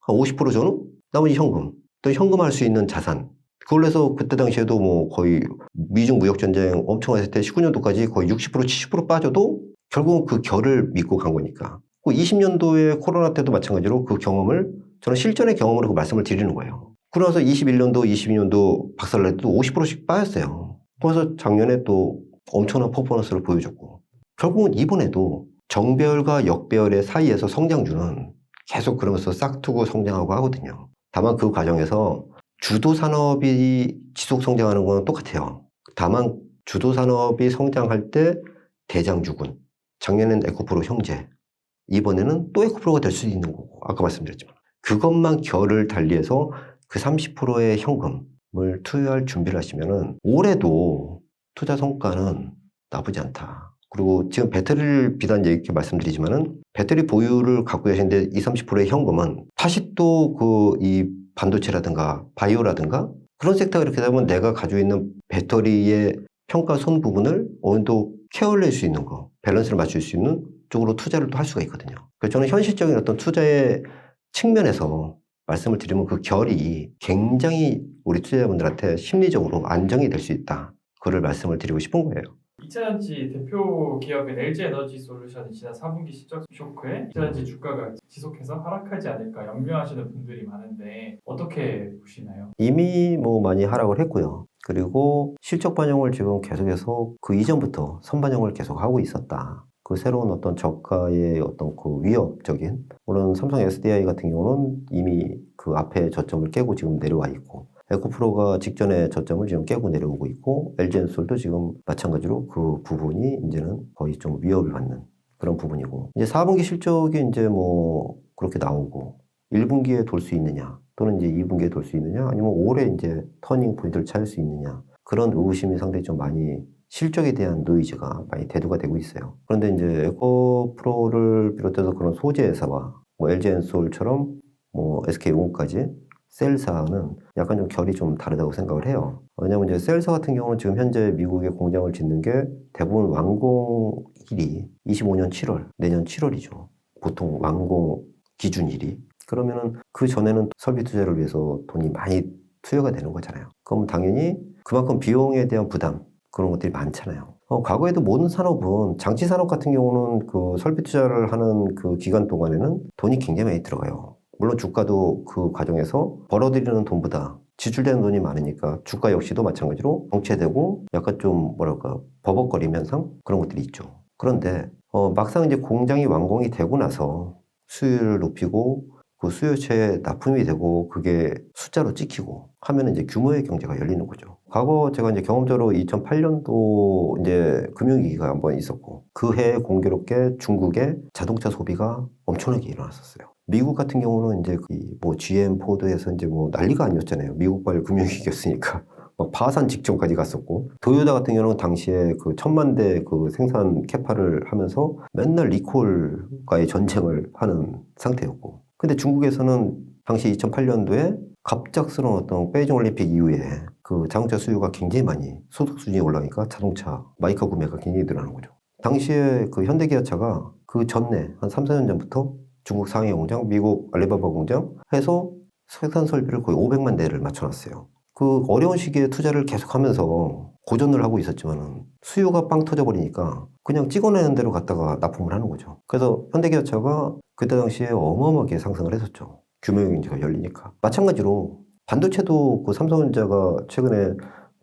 한 50% 저는 나머지 현금 또 현금할 수 있는 자산. 그걸로 해서 그때 당시에도 뭐 거의 미중 무역 전쟁 엄청 했을 때 19년도까지 거의 60% 70% 빠져도 결국은 그 결을 믿고 간 거니까. 그 20년도에 코로나 때도 마찬가지로 그 경험을 저는 실전의 경험으로 그 말씀을 드리는 거예요. 그러면서 21년도, 22년도 박살날 때도 50%씩 빠졌어요. 그래서 작년에 또 엄청난 퍼포먼스를 보여줬고 결국은 이번에도 정배열과 역배열의 사이에서 성장주는 계속 그러면서 싹트고 성장하고 하거든요. 다만 그 과정에서 주도 산업이 지속 성장하는 건 똑같아요. 다만 주도 산업이 성장할 때 대장주군, 작년엔 에코프로 형제, 이번에는 또 에코프로가 될 수 있는 거고 아까 말씀드렸지만 그것만 결을 달리해서 그 30%의 현금을 투여할 준비를 하시면은 올해도 투자 성과는 나쁘지 않다. 그리고 지금 배터리를 비단 이렇게 말씀드리지만은 배터리 보유를 갖고 계신데 20, 30%의 현금은 다시 또 그 이 반도체라든가 바이오라든가 그런 섹터가 이렇게 되면 내가 가지고 있는 배터리의 평가손 부분을 어느 정도 케어를 낼 수 있는 거, 밸런스를 맞출 수 있는 쪽으로 투자를 또 할 수가 있거든요. 그래서 저는 현실적인 어떤 투자의 측면에서 말씀을 드리면 그 결이 굉장히 우리 투자자분들한테 심리적으로 안정이 될 수 있다. 그걸 말씀을 드리고 싶은 거예요. 2차전지 대표 기업인 LG에너지 솔루션이 지난 4분기 실적 쇼크에 2차전지 주가가 지속해서 하락하지 않을까 염려하시는 분들이 많은데 어떻게 보시나요? 이미 뭐 많이 하락을 했고요. 그리고 실적 반영을 지금 계속해서 그 이전부터 선반영을 계속 하고 있었다. 그 새로운 어떤 저가의 어떤 그 위협적인 물론 삼성 SDI 같은 경우는 이미 그 앞에 저점을 깨고 지금 내려와 있고 에코프로가 직전에 저점을 지금 깨고 내려오고 있고 LG엔솔도 지금 마찬가지로 그 부분이 이제는 거의 좀 위협을 받는 그런 부분이고 이제 4분기 실적이 이제 뭐 그렇게 나오고 1분기에 돌 수 있느냐 또는 이제 2분기에 돌 수 있느냐 아니면 올해 이제 터닝 포인트를 찾을 수 있느냐 그런 의구심이 상당히 좀 많이 실적에 대한 노이즈가 많이 대두가 되고 있어요. 그런데 이제 에코프로를 비롯해서 그런 소재 회사와 뭐 LG엔솔처럼 뭐 SK온까지 셀사는 약간 좀 결이 좀 다르다고 생각을 해요. 왜냐하면 이제 셀사 같은 경우는 지금 현재 미국에 공장을 짓는 게 대부분 완공일이 25년 7월, 내년 7월이죠. 보통 완공 기준일이. 그러면은 그 전에는 설비 투자를 위해서 돈이 많이 투여가 되는 거잖아요. 그럼 당연히 그만큼 비용에 대한 부담 그런 것들이 많잖아요. 과거에도 모든 산업은 장치 산업 같은 경우는 그 설비 투자를 하는 그 기간 동안에는 돈이 굉장히 많이 들어가요. 물론 주가도 그 과정에서 벌어들이는 돈보다 지출되는 돈이 많으니까 주가 역시도 마찬가지로 정체되고 약간 좀 뭐랄까 버벅거리면서 그런 것들이 있죠. 그런데 막상 이제 공장이 완공이 되고 나서 수율을 높이고 그 수요처에 납품이 되고 그게 숫자로 찍히고 하면 이제 규모의 경제가 열리는 거죠. 과거 제가 이제 경험적으로 2008년도 이제 금융위기가 한번 있었고 그 해에 공교롭게 중국의 자동차 소비가 엄청나게 일어났었어요. 미국 같은 경우는 이제 뭐 GM, 포드에서 이제 뭐 난리가 아니었잖아요. 미국발 금융위기였으니까. 막 파산 직전까지 갔었고 도요타 같은 경우는 당시에 그 1000만 대 그 생산 캐파를 하면서 맨날 리콜과의 전쟁을 하는 상태였고 근데 중국에서는 당시 2008년도에 갑작스러운 어떤 베이징 올림픽 이후에 그 자동차 수요가 굉장히 많이 소득 수준이 올라가니까 자동차 마이카 구매가 굉장히 늘어나는 거죠. 당시에 그 현대기아차가 그 전에 한 3, 4년 전부터 중국 상해 공장, 미국 알리바바 공장 해서 생산 설비를 거의 500만 대를 맞춰놨어요. 그 어려운 시기에 투자를 계속하면서 고전을 하고 있었지만 수요가 빵 터져버리니까 그냥 찍어내는 대로 갖다가 납품을 하는 거죠. 그래서 현대기아차가 그때 당시에 어마어마하게 상승을 했었죠. 규모 경제가 열리니까. 마찬가지로 반도체도 그 삼성전자가 최근에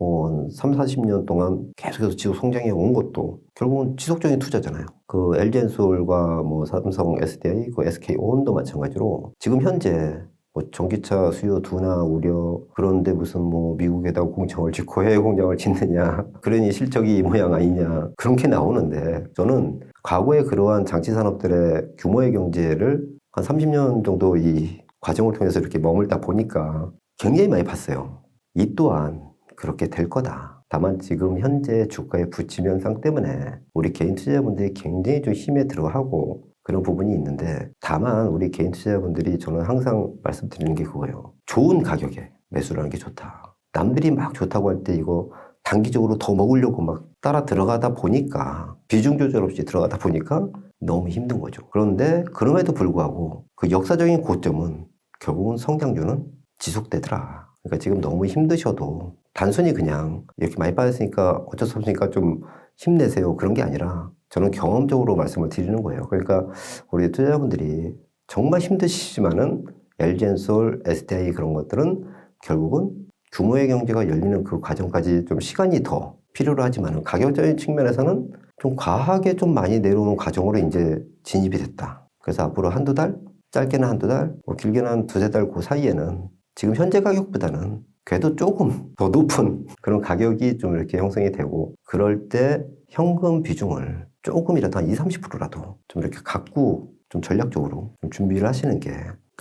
한 3, 40년 동안 계속해서 지속 성장해 온 것도 결국은 지속적인 투자잖아요. 그 LG엔솔과 뭐 삼성 SDI, 그 SK온도 마찬가지로 지금 현재 뭐 전기차 수요 둔화 우려 그런데 무슨 뭐 미국에다 공장을 짓고 해외 공장을 짓느냐 그러니 실적이 이 모양 아니냐 그런 게 나오는데 저는 과거에 그러한 장치 산업들의 규모의 경제를 한 30년 정도 이 과정을 통해서 이렇게 머물다 보니까 굉장히 많이 봤어요. 이 또한 그렇게 될 거다. 다만 지금 현재 주가의 부침 현상 때문에 우리 개인 투자자분들이 굉장히 좀 힘에 들어하고 그런 부분이 있는데, 다만 우리 개인 투자자분들이 저는 항상 말씀드리는 게 그거예요. 좋은 가격에 매수를 하는 게 좋다. 남들이 막 좋다고 할 때 이거 단기적으로 더 먹으려고 막 따라 들어가다 보니까, 비중 조절 없이 들어가다 보니까 너무 힘든 거죠. 그런데 그럼에도 불구하고 그 역사적인 고점은 결국은 성장주는 지속되더라. 그러니까 지금 너무 힘드셔도 단순히 그냥 이렇게 많이 빠졌으니까 어쩔 수 없으니까 좀 힘내세요, 그런 게 아니라 저는 경험적으로 말씀을 드리는 거예요. 그러니까 우리 투자자분들이 정말 힘드시지만은 LG엔솔, SDI 그런 것들은 결국은 규모의 경제가 열리는 그 과정까지 좀 시간이 더 필요로 하지만은 가격적인 측면에서는 좀 과하게 좀 많이 내려오는 과정으로 이제 진입이 됐다. 그래서 앞으로 한두 달, 짧게는 한두 달, 뭐 길게는 한 두세 달 그 사이에는 지금 현재 가격보다는 그래도 조금 더 높은 그런 가격이 좀 이렇게 형성이 되고, 그럴 때 현금 비중을 조금이라도 한 20, 30%라도 좀 이렇게 갖고 좀 전략적으로 좀 준비를 하시는 게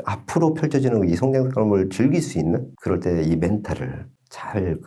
앞으로 펼쳐지는 이 성장감을 즐길 수 있는, 그럴 때 이 멘탈을 잘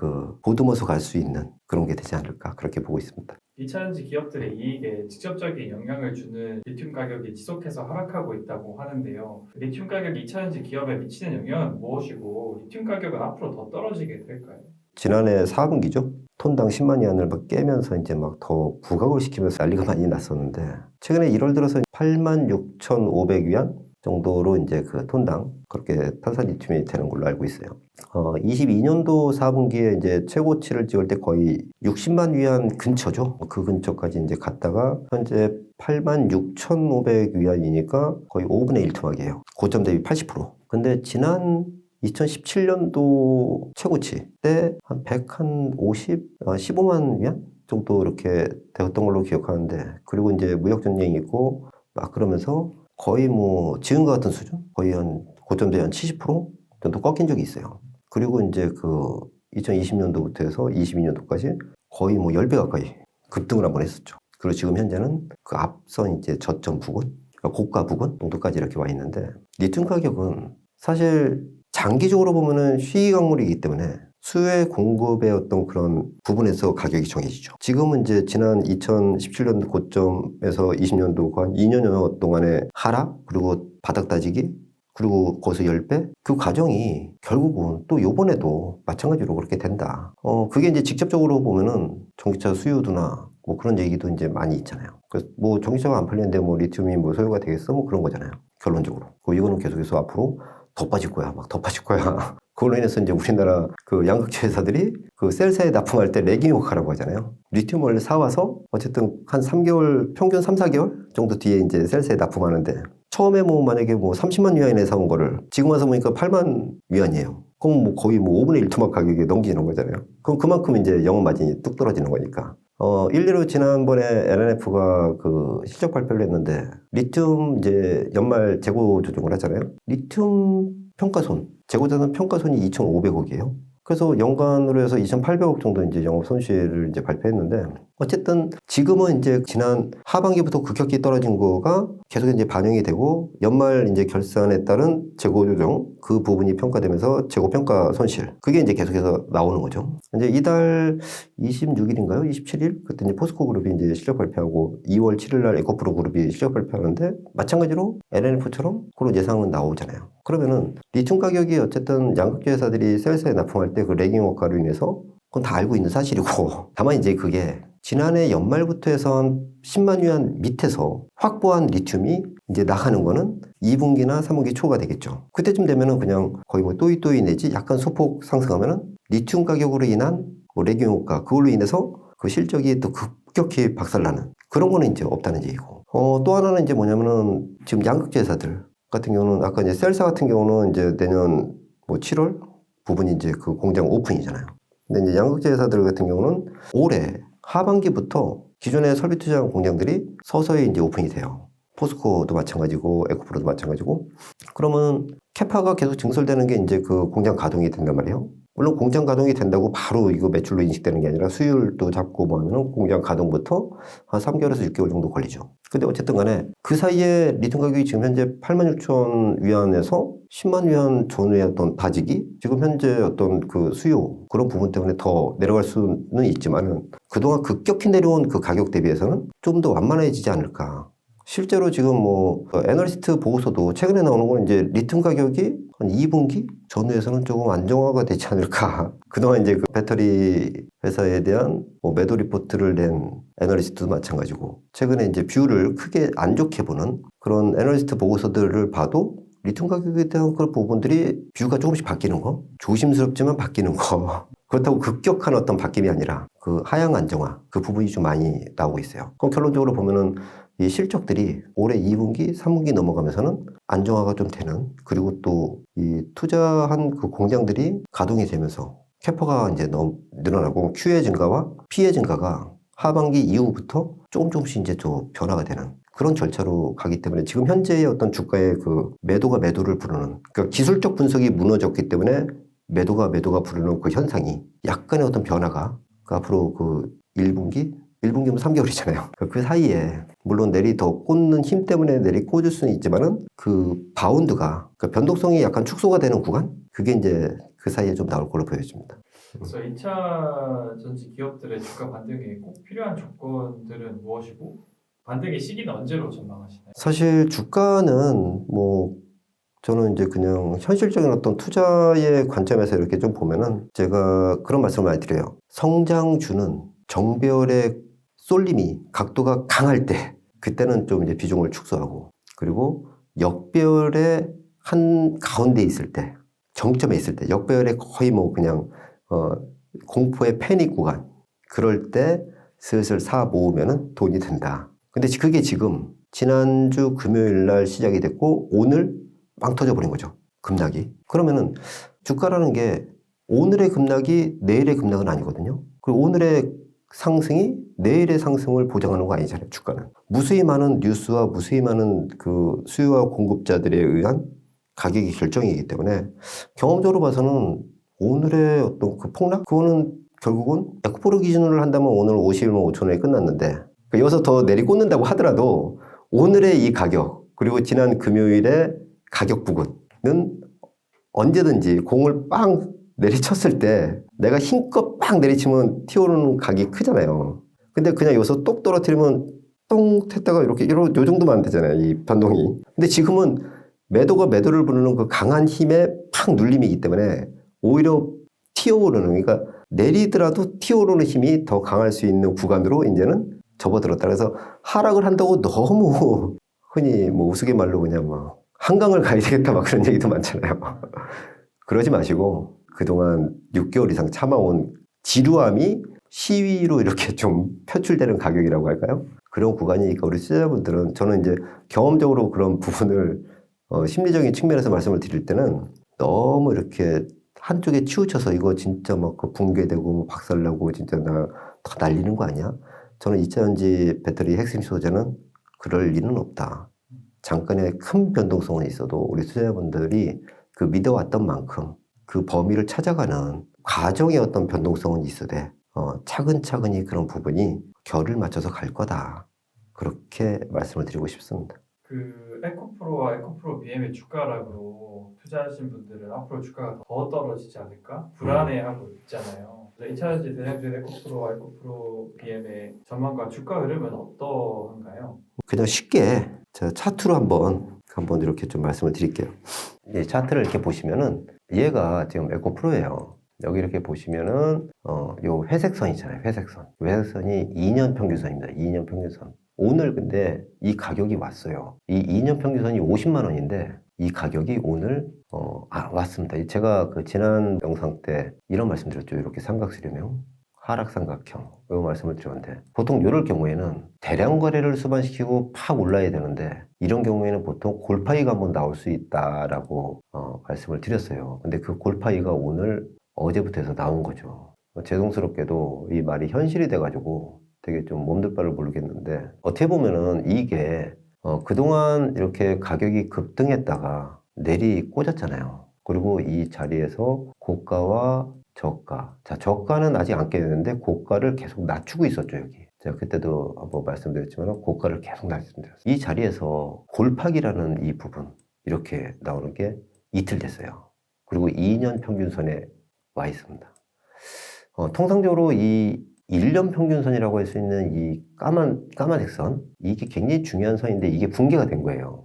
보듬어서 갈 수 있는 그런 게 되지 않을까, 그렇게 보고 있습니다. 2차전지 기업들의 이익에 직접적인 영향을 주는 리튬 가격이 지속해서 하락하고 있다고 하는데요. 리튬 가격이 2차전지 기업에 미치는 영향은 무엇이고 리튬 가격은 앞으로 더 떨어지게 될까요? 지난해 4분기죠. 톤당 10만 위안을 막 깨면서 이제 막 더 부각을 시키면서 난리가 많이 났었는데, 최근에 1월 들어서 86,500위안 정도로 이제 그 톤당 그렇게 탄산 리튬이 되는 걸로 알고 있어요. 22년도 4분기에 이제 최고치를 찍을 때 거의 60만 위안 근처죠. 그 근처까지 이제 갔다가 현재 86,500위안이니까 거의 5분의 1 토막이에요. 고점 대비 80%. 근데 지난 2017년도 최고치 때 한 15만 위안 정도 이렇게 되었던 걸로 기억하는데, 그리고 이제 무역 전쟁이 있고 막 그러면서 거의 뭐 지금과 같은 수준, 거의 한 고점 대비 한 70% 정도 꺾인 적이 있어요. 그리고 이제 그 2020년도부터 해서 22년도까지 거의 뭐 10배 가까이 급등을 한번 했었죠. 그리고 지금 현재는 그 앞선 이제 저점 부근, 그러니까 고가 부근 정도까지 이렇게 와 있는데, 리튬 가격은 사실 장기적으로 보면은 희귀 광물이기 때문에 수요의 공급의 어떤 그런 부분에서 가격이 정해지죠. 지금은 이제 지난 2017년도 고점에서 20년도 한 2년여 동안의 하락, 그리고 바닥 다지기, 그리고 거기서 10배? 그 과정이 결국은 또 요번에도 마찬가지로 그렇게 된다. 그게 이제 직접적으로 보면은 전기차 수요도나 뭐 그런 얘기도 이제 많이 있잖아요. 그래서 뭐 전기차가 안 팔리는데 뭐 리튬이 뭐 소요가 되겠어? 뭐 그런 거잖아요. 결론적으로. 이거는 계속해서 앞으로 더 빠질 거야. 막 더 빠질 거야. 그걸로 인해서 이제 우리나라 그 양극재 회사들이 그 셀사에 납품할 때 레깅 효과라고 하잖아요. 리튬을 사와서 어쨌든 한 3개월, 평균 3, 4개월 정도 뒤에 이제 셀사에 납품하는데, 처음에 뭐 만약에 뭐 30만 위안에 사온 거를 지금 와서 보니까 8만 위안이에요. 그럼 뭐 거의 뭐 5분의 1 토막 가격에 넘기는 거잖아요. 그럼 그만큼 이제 영업 마진이 뚝 떨어지는 거니까. 일례로 지난번에 LNF가 그 실적 발표를 했는데, 리튬 이제 연말 재고 조정을 하잖아요. 리튬 평가손, 재고자산 평가손이 2,500억이에요. 그래서 연간으로 해서 2,800억 정도 이제 영업 손실을 이제 발표했는데, 어쨌든 지금은 이제 지난 하반기부터 급격히 떨어진 거가 계속 이제 반영이 되고, 연말 이제 결산에 따른 재고 조정 그 부분이 평가되면서 재고 평가 손실, 그게 이제 계속해서 나오는 거죠. 이제 이달 26일인가요? 27일? 그때 이제 포스코 그룹이 이제 실적 발표하고 2월 7일 날 에코프로 그룹이 실적 발표하는데, 마찬가지로 LNF처럼 그런 예상은 나오잖아요. 그러면은 리튬 가격이 어쨌든 양극재 회사들이 셀사에 납품할 때 그 레깅 효과로 인해서 그건 다 알고 있는 사실이고, 다만 이제 그게 지난해 연말부터 해서 한 10만 위안 밑에서 확보한 리튬이 이제 나가는 거는 2분기나 3분기 초가 되겠죠. 그때쯤 되면은 그냥 거의 뭐 또이또이 내지 약간 소폭 상승하면은 리튬 가격으로 인한 뭐 레깅 효과, 그걸로 인해서 그 실적이 또 급격히 박살나는 그런 거는 이제 없다는 얘기고. 또 하나는 이제 뭐냐면은 지금 양극재 회사들 같은 경우는 아까 이제 셀사 같은 경우는 이제 내년 뭐 7월 부분이 이제 그 공장 오픈이잖아요. 근데 이제 양극재 회사들 같은 경우는 올해 하반기부터 기존의 설비 투자한 공장들이 서서히 이제 오픈이 돼요. 포스코도 마찬가지고 에코프로도 마찬가지고. 그러면 캐파가 계속 증설되는 게 이제 그 공장 가동이 된단 말이에요. 물론 공장 가동이 된다고 바로 이거 매출로 인식되는 게 아니라 수율도 잡고 뭐 하면은 공장 가동부터 한 3개월에서 6개월 정도 걸리죠. 근데 어쨌든 간에 그 사이에 리튬 가격이 지금 현재 86,000 위안에서 10만 위안 전후의 어떤 다지기? 지금 현재 어떤 그 수요, 그런 부분 때문에 더 내려갈 수는 있지만은 그동안 급격히 내려온 그 가격 대비해서는 좀 더 완만해지지 않을까. 실제로 지금 뭐 애널리스트 보고서도 최근에 나오는 건 이제 리튬 가격이 한 2분기 전후에서는 조금 안정화가 되지 않을까. 그동안 이제 그 배터리 회사에 대한 뭐 매도 리포트를 낸 애널리스트도 마찬가지고 최근에 이제 뷰를 크게 안 좋게 보는 그런 애널리스트 보고서들을 봐도 리튬 가격에 대한 그런 부분들이 뷰가 조금씩 바뀌는 거, 조심스럽지만 바뀌는 거. 그렇다고 급격한 어떤 바뀜이 아니라 그 하향 안정화, 그 부분이 좀 많이 나오고 있어요. 그럼 결론적으로 보면은 이 실적들이 올해 2분기, 3분기 넘어가면서는 안정화가 좀 되는, 그리고 또 이 투자한 그 공장들이 가동이 되면서 캐파가 이제 너무 늘어나고 Q의 증가와 P의 증가가 하반기 이후부터 조금씩 이제 좀 변화가 되는 그런 절차로 가기 때문에 지금 현재의 어떤 주가의 그 매도가 매도를 부르는, 그러니까 기술적 분석이 무너졌기 때문에 매도가 부르는 그 현상이 약간의 어떤 변화가 그 앞으로 그 1분기면 3개월이잖아요. 그 사이에 물론 내리 더 꽂는 힘 때문에 내리 꽂을 수는 있지만은 그 바운드가, 그 변동성이 약간 축소가 되는 구간, 그게 이제 그 사이에 좀 나올 걸로 보여집니다. 그래서 2차 전지 기업들의 주가 반등에 꼭 필요한 조건들은 무엇이고 반등의 시기는 언제로 전망하시나요? 사실 주가는 뭐 저는 이제 그냥 현실적인 어떤 투자의 관점에서 이렇게 좀 보면은 제가 그런 말씀을 많이 드려요. 성장주는 정배열의 쏠림이 각도가 강할 때 그때는 좀 이제 비중을 축소하고, 그리고 역배열의 한 가운데 있을 때, 정점에 있을 때, 역배열의 거의 뭐 그냥 공포의 패닉 구간, 그럴 때 슬슬 사 모으면은 돈이 된다. 근데 그게 지금 지난주 금요일 날 시작이 됐고 오늘 빵 터져버린 거죠. 급락이. 그러면은 주가라는 게 오늘의 급락이 내일의 급락은 아니거든요. 그리고 오늘의 상승이 내일의 상승을 보장하는 거 아니잖아요. 주가는. 무수히 많은 뉴스와 무수히 많은 그 수요와 공급자들에 의한 가격이 결정이기 때문에 경험적으로 봐서는 오늘의 어떤 그 폭락? 그거는 결국은 에코프로 기준으로 한다면 오늘 51만 5천 원에 끝났는데 여기서 더 내리꽂는다고 하더라도 오늘의 이 가격, 그리고 지난 금요일의 가격 부근은 언제든지 공을 빵 내리쳤을 때 내가 힘껏 빵 내리치면 튀어오르는 각이 크잖아요. 근데 그냥 여기서 똑 떨어뜨리면 똥 했다가 이렇게 요 정도만 되잖아요. 이 변동이. 근데 지금은 매도가 매도를 부르는 그 강한 힘의 팍 눌림이기 때문에 오히려 튀어오르는, 그러니까 내리더라도 튀어오르는 힘이 더 강할 수 있는 구간으로 이제는 접어들었다. 그래서 하락을 한다고 너무 흔히 뭐 우스갯말로 그냥 뭐 한강을 가야 되겠다 막 그런 얘기도 많잖아요. 그러지 마시고 그동안 6개월 이상 참아온 지루함이 시위로 이렇게 좀 표출되는 가격이라고 할까요? 그런 구간이니까 우리 투자자분들은, 저는 이제 경험적으로 그런 부분을 심리적인 측면에서 말씀을 드릴 때는 너무 이렇게 한쪽에 치우쳐서 이거 진짜 막 그 붕괴되고 박살나고 진짜 나 다 날리는 거 아니야? 저는 2차전지 배터리 핵심 소재는 그럴 리는 없다. 잠깐의 큰 변동성은 있어도 우리 투자자분들이 그 믿어왔던 만큼 그 범위를 찾아가는 과정의 어떤 변동성은 있어도 차근차근히 그런 부분이 결을 맞춰서 갈 거다. 그렇게 말씀을 드리고 싶습니다. 그 에코프로와 에코프로 BM의 주가락으로 투자하신 분들은 앞으로 주가가 더 떨어지지 않을까 불안해하고 있잖아요. 2차전지 대장주인 에코프로와 에코프로 BM의 전망과 주가 흐름은 어떠한가요? 그냥 쉽게 제가 차트로 한번 이렇게 좀 말씀을 드릴게요. 이 차트를 이렇게 보시면은 얘가 지금 에코프로예요. 여기 이렇게 보시면은 요 회색선 있잖아요. 회색선이 2년 평균선입니다. 2년 평균선. 오늘 근데 이 가격이 왔어요. 이 2년 평균선이 50만 원인데 이 가격이 오늘 왔습니다. 제가 그 지난 영상 때 이런 말씀 드렸죠. 이렇게 삼각수렴형, 하락삼각형 이 말씀을 드렸는데 보통 이럴 경우에는 대량 거래를 수반시키고 팍 올라야 되는데 이런 경우에는 보통 골파이가 한번 나올 수 있다라고 말씀을 드렸어요. 근데 그 골파이가 오늘 어제부터 해서 나온 거죠. 죄송스럽게도 이 말이 현실이 돼가지고 되게 좀 몸둘 바를 모르겠는데 어떻게 보면은 이게 그동안 이렇게 가격이 급등했다가 내리 꽂았잖아요. 그리고 이 자리에서 고가와 저가. 자, 저가는 아직 안 깨졌는데 고가를 계속 낮추고 있었죠, 여기. 제가 그때도 한번 말씀드렸지만 고가를 계속 말씀드렸어요. 이 자리에서 골팍이라는 이 부분 이렇게 나오는 게 이틀 됐어요. 그리고 2년 평균선에 와 있습니다. 통상적으로 이 1년 평균선이라고 할 수 있는 이 까만색 선, 이게 굉장히 중요한 선인데 이게 붕괴가 된 거예요.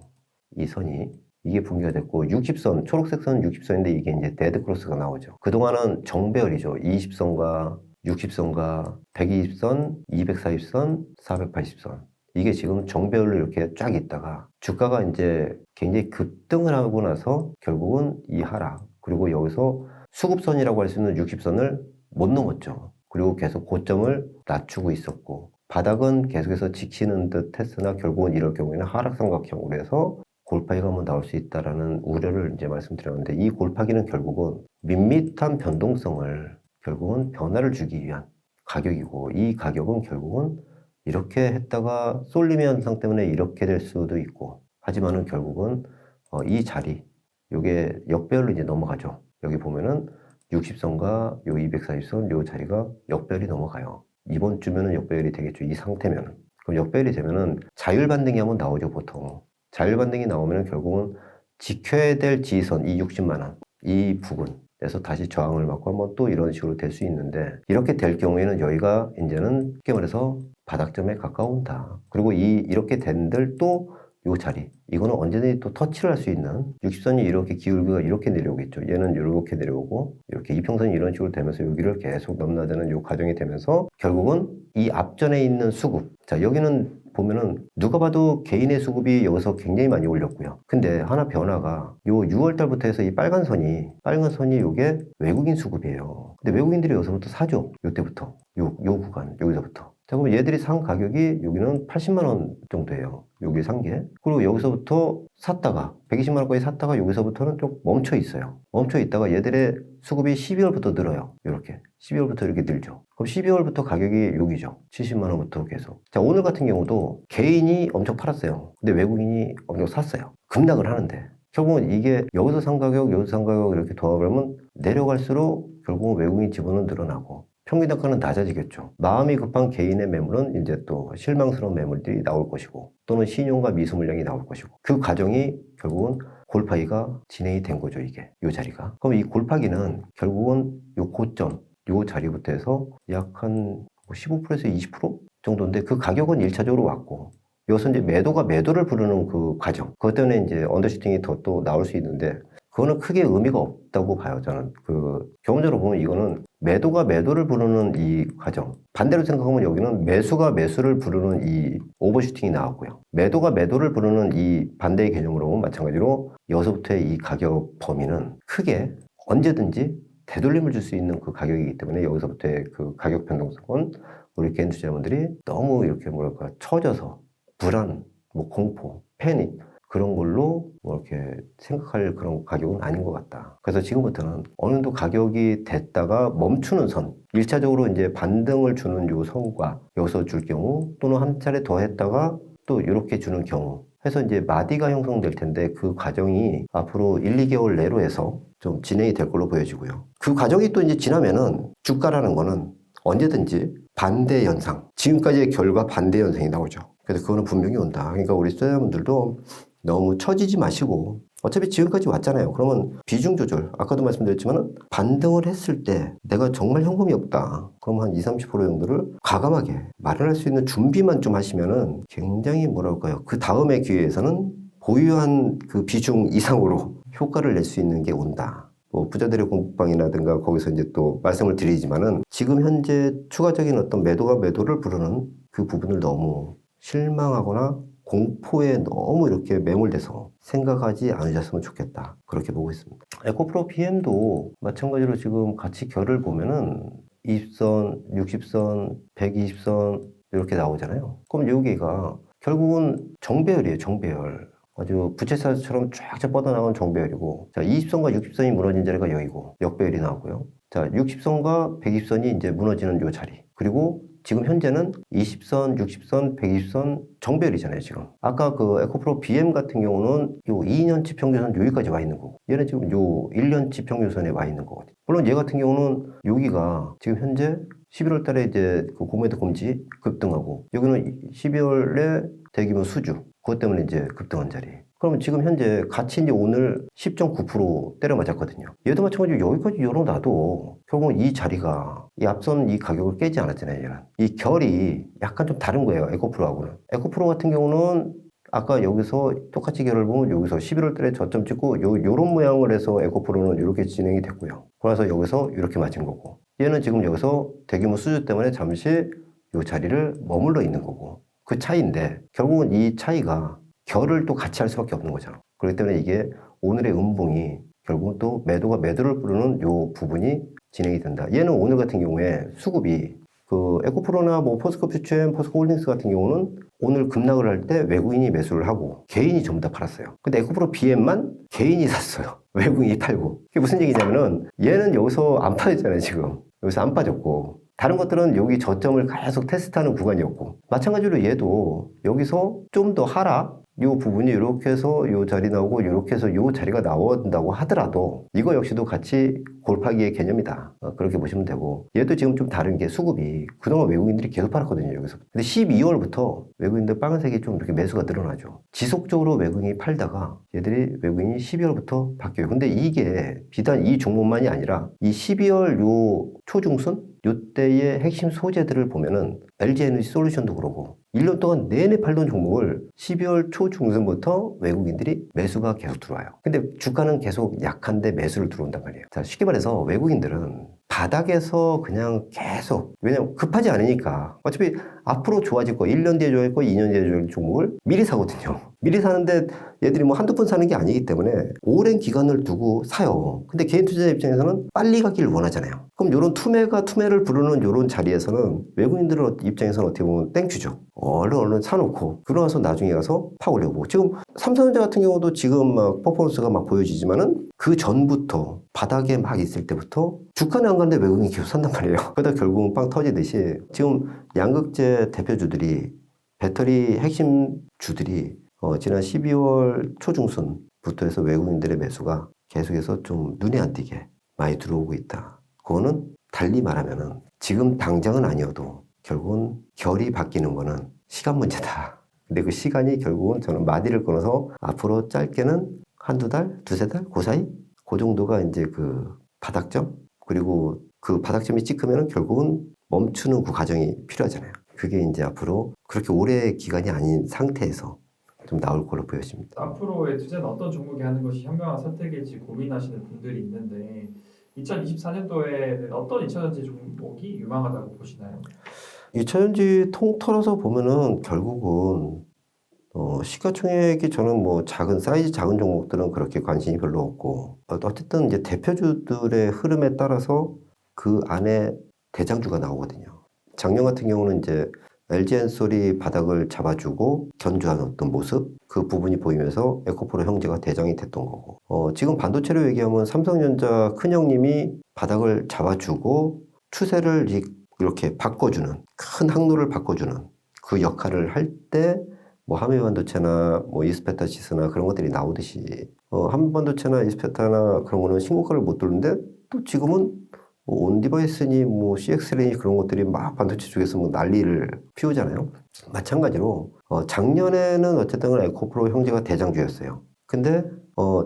이 선이. 이게 붕괴가 됐고 60선, 초록색 선은 60선인데 이게 이제 데드크로스가 나오죠. 그동안은 정배열이죠. 20선과 60선과 120선, 240선, 480선. 이게 지금 정배열로 이렇게 쫙 있다가 주가가 이제 굉장히 급등을 하고 나서 결국은 이 하락, 그리고 여기서 수급선이라고 할 수 있는 60선을 못 넘었죠. 그리고 계속 고점을 낮추고 있었고 바닥은 계속해서 지키는 듯 했으나 결국은 이럴 경우에는 하락삼각형으로 해서 골파기가 한번 나올 수 있다라는 우려를 이제 말씀드렸는데, 이 골파기는 결국은 밋밋한 변동성을 결국은 변화를 주기 위한 가격이고, 이 가격은 결국은 이렇게 했다가 쏠림 현상 때문에 이렇게 될 수도 있고, 하지만은 결국은 이 자리, 요게 역배열로 이제 넘어가죠. 여기 보면은 60선과 요 240선 요 자리가 역배열이 넘어가요. 이번 주면은 역배열이 되겠죠. 이 상태면은. 그럼 역배열이 되면은 자율반등이 한번 나오죠, 보통. 자율반등이 나오면 결국은 지켜야 될 지지선, 이 60만원, 이 부분에서 다시 저항을 받고 한번 또 이런 식으로 될 수 있는데, 이렇게 될 경우에는 여기가 이제는 쉽게 말해서 바닥점에 가까운다. 그리고 이렇게 된들 또 요 자리, 이거는 언제든지 또 터치를 할 수 있는, 60선이 이렇게 기울기가 이렇게 내려오겠죠. 얘는 이렇게 내려오고 이렇게 이평선이 이런 식으로 되면서 여기를 계속 넘나드는 요 과정이 되면서 결국은 이 앞전에 있는 수급, 자 여기는 보면은 누가 봐도 개인의 수급이 여기서 굉장히 많이 올렸고요. 근데 하나 변화가 요 6월 달부터 해서 이 빨간 선이 요게 외국인 수급이에요. 근데 외국인들이 여기서부터 사죠. 요때부터 요 구간 여기서부터. 자, 그럼 얘들이 산 가격이 여기는 80만 원 정도예요. 여기 산 게. 그리고 여기서부터 샀다가 120만 원까지 샀다가 여기서부터는 좀 멈춰 있어요. 멈춰 있다가 얘들의 수급이 12월부터 늘어요. 이렇게 12월부터 이렇게 늘죠. 그럼 12월부터 가격이 여기죠. 70만 원부터 계속. 자, 오늘 같은 경우도 개인이 엄청 팔았어요. 근데 외국인이 엄청 샀어요. 급락을 하는데 결국은 이게 여기서 산 가격, 여기서 산 가격 이렇게 도합하면 내려갈수록 결국은 외국인 지분은 늘어나고 평균 단가는 낮아지겠죠. 마음이 급한 개인의 매물은 이제 또 실망스러운 매물들이 나올 것이고, 또는 신용과 미수 물량이 나올 것이고, 그 과정이 결국은 골파기가 진행이 된 거죠, 이게. 이 자리가. 그럼 이 골파기는 결국은 요 고점, 요 자리부터 해서 약 한 15%에서 20% 정도인데, 그 가격은 1차적으로 왔고, 여기서 이제 매도를 부르는 그 과정. 그것 때문에 이제 언더슈팅이 더 또 나올 수 있는데, 그거는 크게 의미가 없다고 봐요, 저는. 경험적으로 보면 이거는 매도가 매도를 부르는 이 과정. 반대로 생각하면 여기는 매수가 매수를 부르는 이 오버슈팅이 나왔고요. 매도가 매도를 부르는 이 반대의 개념으로 보면 마찬가지로 여기서부터의 이 가격 범위는 크게 언제든지 되돌림을 줄 수 있는 그 가격이기 때문에 여기서부터의 그 가격 변동성은 우리 개인 투자자분들이 너무 이렇게 처져서 불안, 공포, 패닉, 그런 걸로 이렇게 생각할 그런 가격은 아닌 것 같다. 그래서 지금부터는 어느 정도 가격이 됐다가 멈추는 선, 1차적으로 이제 반등을 주는 요 선과 여기서 줄 경우, 또는 한 차례 더 했다가 또 이렇게 주는 경우 해서 이제 마디가 형성될 텐데, 그 과정이 앞으로 1, 2개월 내로 해서 좀 진행이 될 걸로 보여지고요. 그 과정이 또 이제 지나면은 주가라는 거는 언제든지 반대 현상, 지금까지의 결과 반대 현상이 나오죠. 그래서 그거는 분명히 온다. 그러니까 우리 투자자분들도 너무 처지지 마시고, 어차피 지금까지 왔잖아요. 그러면 비중 조절, 아까도 말씀드렸지만 반등을 했을 때 내가 정말 현금이 없다. 그럼 한 20, 30% 정도를 과감하게 마련할 수 있는 준비만 좀 하시면은 굉장히 그 다음의 기회에서는 보유한 그 비중 이상으로 효과를 낼 수 있는 게 온다. 부자들의 공부방이라든가 거기서 이제 또 말씀을 드리지만은, 지금 현재 추가적인 어떤 매도가 매도를 부르는 그 부분을 너무 실망하거나 공포에 너무 이렇게 매몰돼서 생각하지 않으셨으면 좋겠다. 그렇게 보고 있습니다. 에코프로 BM도 마찬가지로 지금 같이 결을 보면은 20선, 60선, 120선 이렇게 나오잖아요. 그럼 여기가 결국은 정배열이에요, 정배열. 아주 부채살처럼 쫙 뻗어나온 정배열이고, 자, 20선과 60선이 무너진 자리가 여기고, 역배열이 나오고요. 자, 60선과 120선이 이제 무너지는 요 자리. 그리고 지금 현재는 20선, 60선, 120선 정배열이잖아요, 지금. 아까 그 에코프로 BM 같은 경우는 요 2년치 평균선 여기까지 와 있는 거고, 얘는 지금 요 1년치 평균선에 와 있는 거거든요. 물론 얘 같은 경우는 여기가 지금 현재 11월 달에 이제 그 고무헤드 곰지 급등하고 여기는 12월에 대규모 수주 그것 때문에 이제 급등한 자리. 그러면 지금 현재 같이 이제 오늘 10.9% 때려 맞았거든요. 얘도 마찬가지로 여기까지 열어놔도 결국은 이 자리가 이 앞선 이 가격을 깨지 않았잖아요. 얘는. 이 결이 약간 좀 다른 거예요. 에코프로하고는. 에코프로 같은 경우는 아까 여기서 똑같이 결을 보면 여기서 11월 달에 저점 찍고 요런 모양을 해서 에코프로는 이렇게 진행이 됐고요. 그래서 여기서 이렇게 맞은 거고 얘는 지금 여기서 대규모 수주 때문에 잠시 이 자리를 머물러 있는 거고 그 차이인데 결국은 이 차이가 결을 또 같이 할 수밖에 없는 거잖아. 그렇기 때문에 이게 오늘의 음봉이 결국은 또 매도가 매도를 부르는 요 부분이 진행이 된다. 얘는 오늘 같은 경우에 수급이 그 에코프로나 뭐 포스코 퓨처엠, 포스코 홀딩스 같은 경우는 오늘 급락을 할 때 외국인이 매수를 하고 개인이 전부 다 팔았어요. 근데 에코프로 BM만 개인이 샀어요. 외국인이 팔고. 그게 무슨 얘기냐면은 얘는 여기서 안 빠졌잖아요, 지금. 여기서 안 빠졌고. 다른 것들은 여기 저점을 계속 테스트하는 구간이었고. 마찬가지로 얘도 여기서 좀 더 하락, 이 부분이 이렇게 해서 이 자리 나오고 이렇게 해서 이 자리가 나온다고 하더라도 이거 역시도 같이 골파기의 개념이다. 그렇게 보시면 되고 얘도 지금 좀 다른 게 수급이 그동안 외국인들이 계속 팔았거든요. 여기서. 근데 12월부터 외국인들 빨간색이 좀 이렇게 매수가 늘어나죠. 지속적으로 외국인이 팔다가 얘들이 외국인이 12월부터 바뀌어요. 근데 이게 비단 이 종목만이 아니라 이 12월 요 초중순 요때의 핵심 소재들을 보면은 LG에너지 솔루션도 그러고 1년 동안 내내 팔던 종목을 12월 초중순부터 외국인들이 매수가 계속 들어와요. 근데 주가는 계속 약한데 매수를 들어온단 말이에요. 자, 쉽게 말해서 외국인들은 바닥에서 그냥 계속 왜냐면 급하지 않으니까 어차피 앞으로 좋아질 거 1년 뒤에 좋아질 거 2년 뒤에 좋아질 종목을 미리 사거든요. 미리 사는데 얘들이 뭐 한두 번 사는 게 아니기 때문에 오랜 기간을 두고 사요. 근데 개인 투자자 입장에서는 빨리 가기를 원하잖아요. 그럼 이런 투매를 부르는 이런 자리에서는 외국인들 입장에서는 어떻게 보면 땡큐죠. 얼른 사놓고 그러고 나서 나중에 가서 파오려고. 지금 삼성전자 같은 경우도 지금 막 퍼포먼스가 막 보여지지만은 그 전부터 바닥에 막 있을 때부터 주가는 안 가는데 외국인이 계속 산단 말이에요. 그러다 결국은 빵 터지듯이 지금 양극재 대표주들이 배터리 핵심 주들이 지난 12월 초중순부터 해서 외국인들의 매수가 계속해서 좀 눈에 안 띄게 많이 들어오고 있다. 그거는 달리 말하면은 지금 당장은 아니어도 결국은 결이 바뀌는 거는 시간 문제다. 근데 그 시간이 결국은 저는 마디를 끊어서 앞으로 짧게는 한두 달, 두세 달, 그 사이? 그 정도가 이제 그 바닥점? 그리고 그 바닥점이 찍히면 결국은 멈추는 그 과정이 필요하잖아요. 그게 이제 앞으로 그렇게 오래 기간이 아닌 상태에서 좀 나올 걸로 보여집니다. 앞으로의 투자는 어떤 종목에 하는 것이 현명한 선택일지 고민하시는 분들이 있는데 2024년도에는 어떤 2차전지 종목이 유망하다고 보시나요? 2차전지 통틀어서 보면은 결국은 시가총액이 저는 뭐 사이즈 작은 종목들은 그렇게 관심이 별로 없고 어쨌든 이제 대표주들의 흐름에 따라서 그 안에 대장주가 나오거든요. 작년 같은 경우는 이제 LG엔솔이 바닥을 잡아주고 견주하는 어떤 모습 그 부분이 보이면서 에코프로 형제가 대장이 됐던 거고 지금 반도체로 얘기하면 삼성전자 큰형님이 바닥을 잡아주고 추세를 이렇게 바꿔주는 큰 항로를 바꿔주는 그 역할을 할 때 뭐 한미반도체나 뭐 이스페타시스나 그런 것들이 나오듯이 한미반도체나 이스페타나 그런 거는 신고가를 못 뚫는데 또 지금은 뭐 온디바이스니 뭐 CX레인이 그런 것들이 막 반도체 쪽에서 뭐 난리를 피우잖아요. 마찬가지로 작년에는 어쨌든 에코프로 형제가 대장주였어요. 근데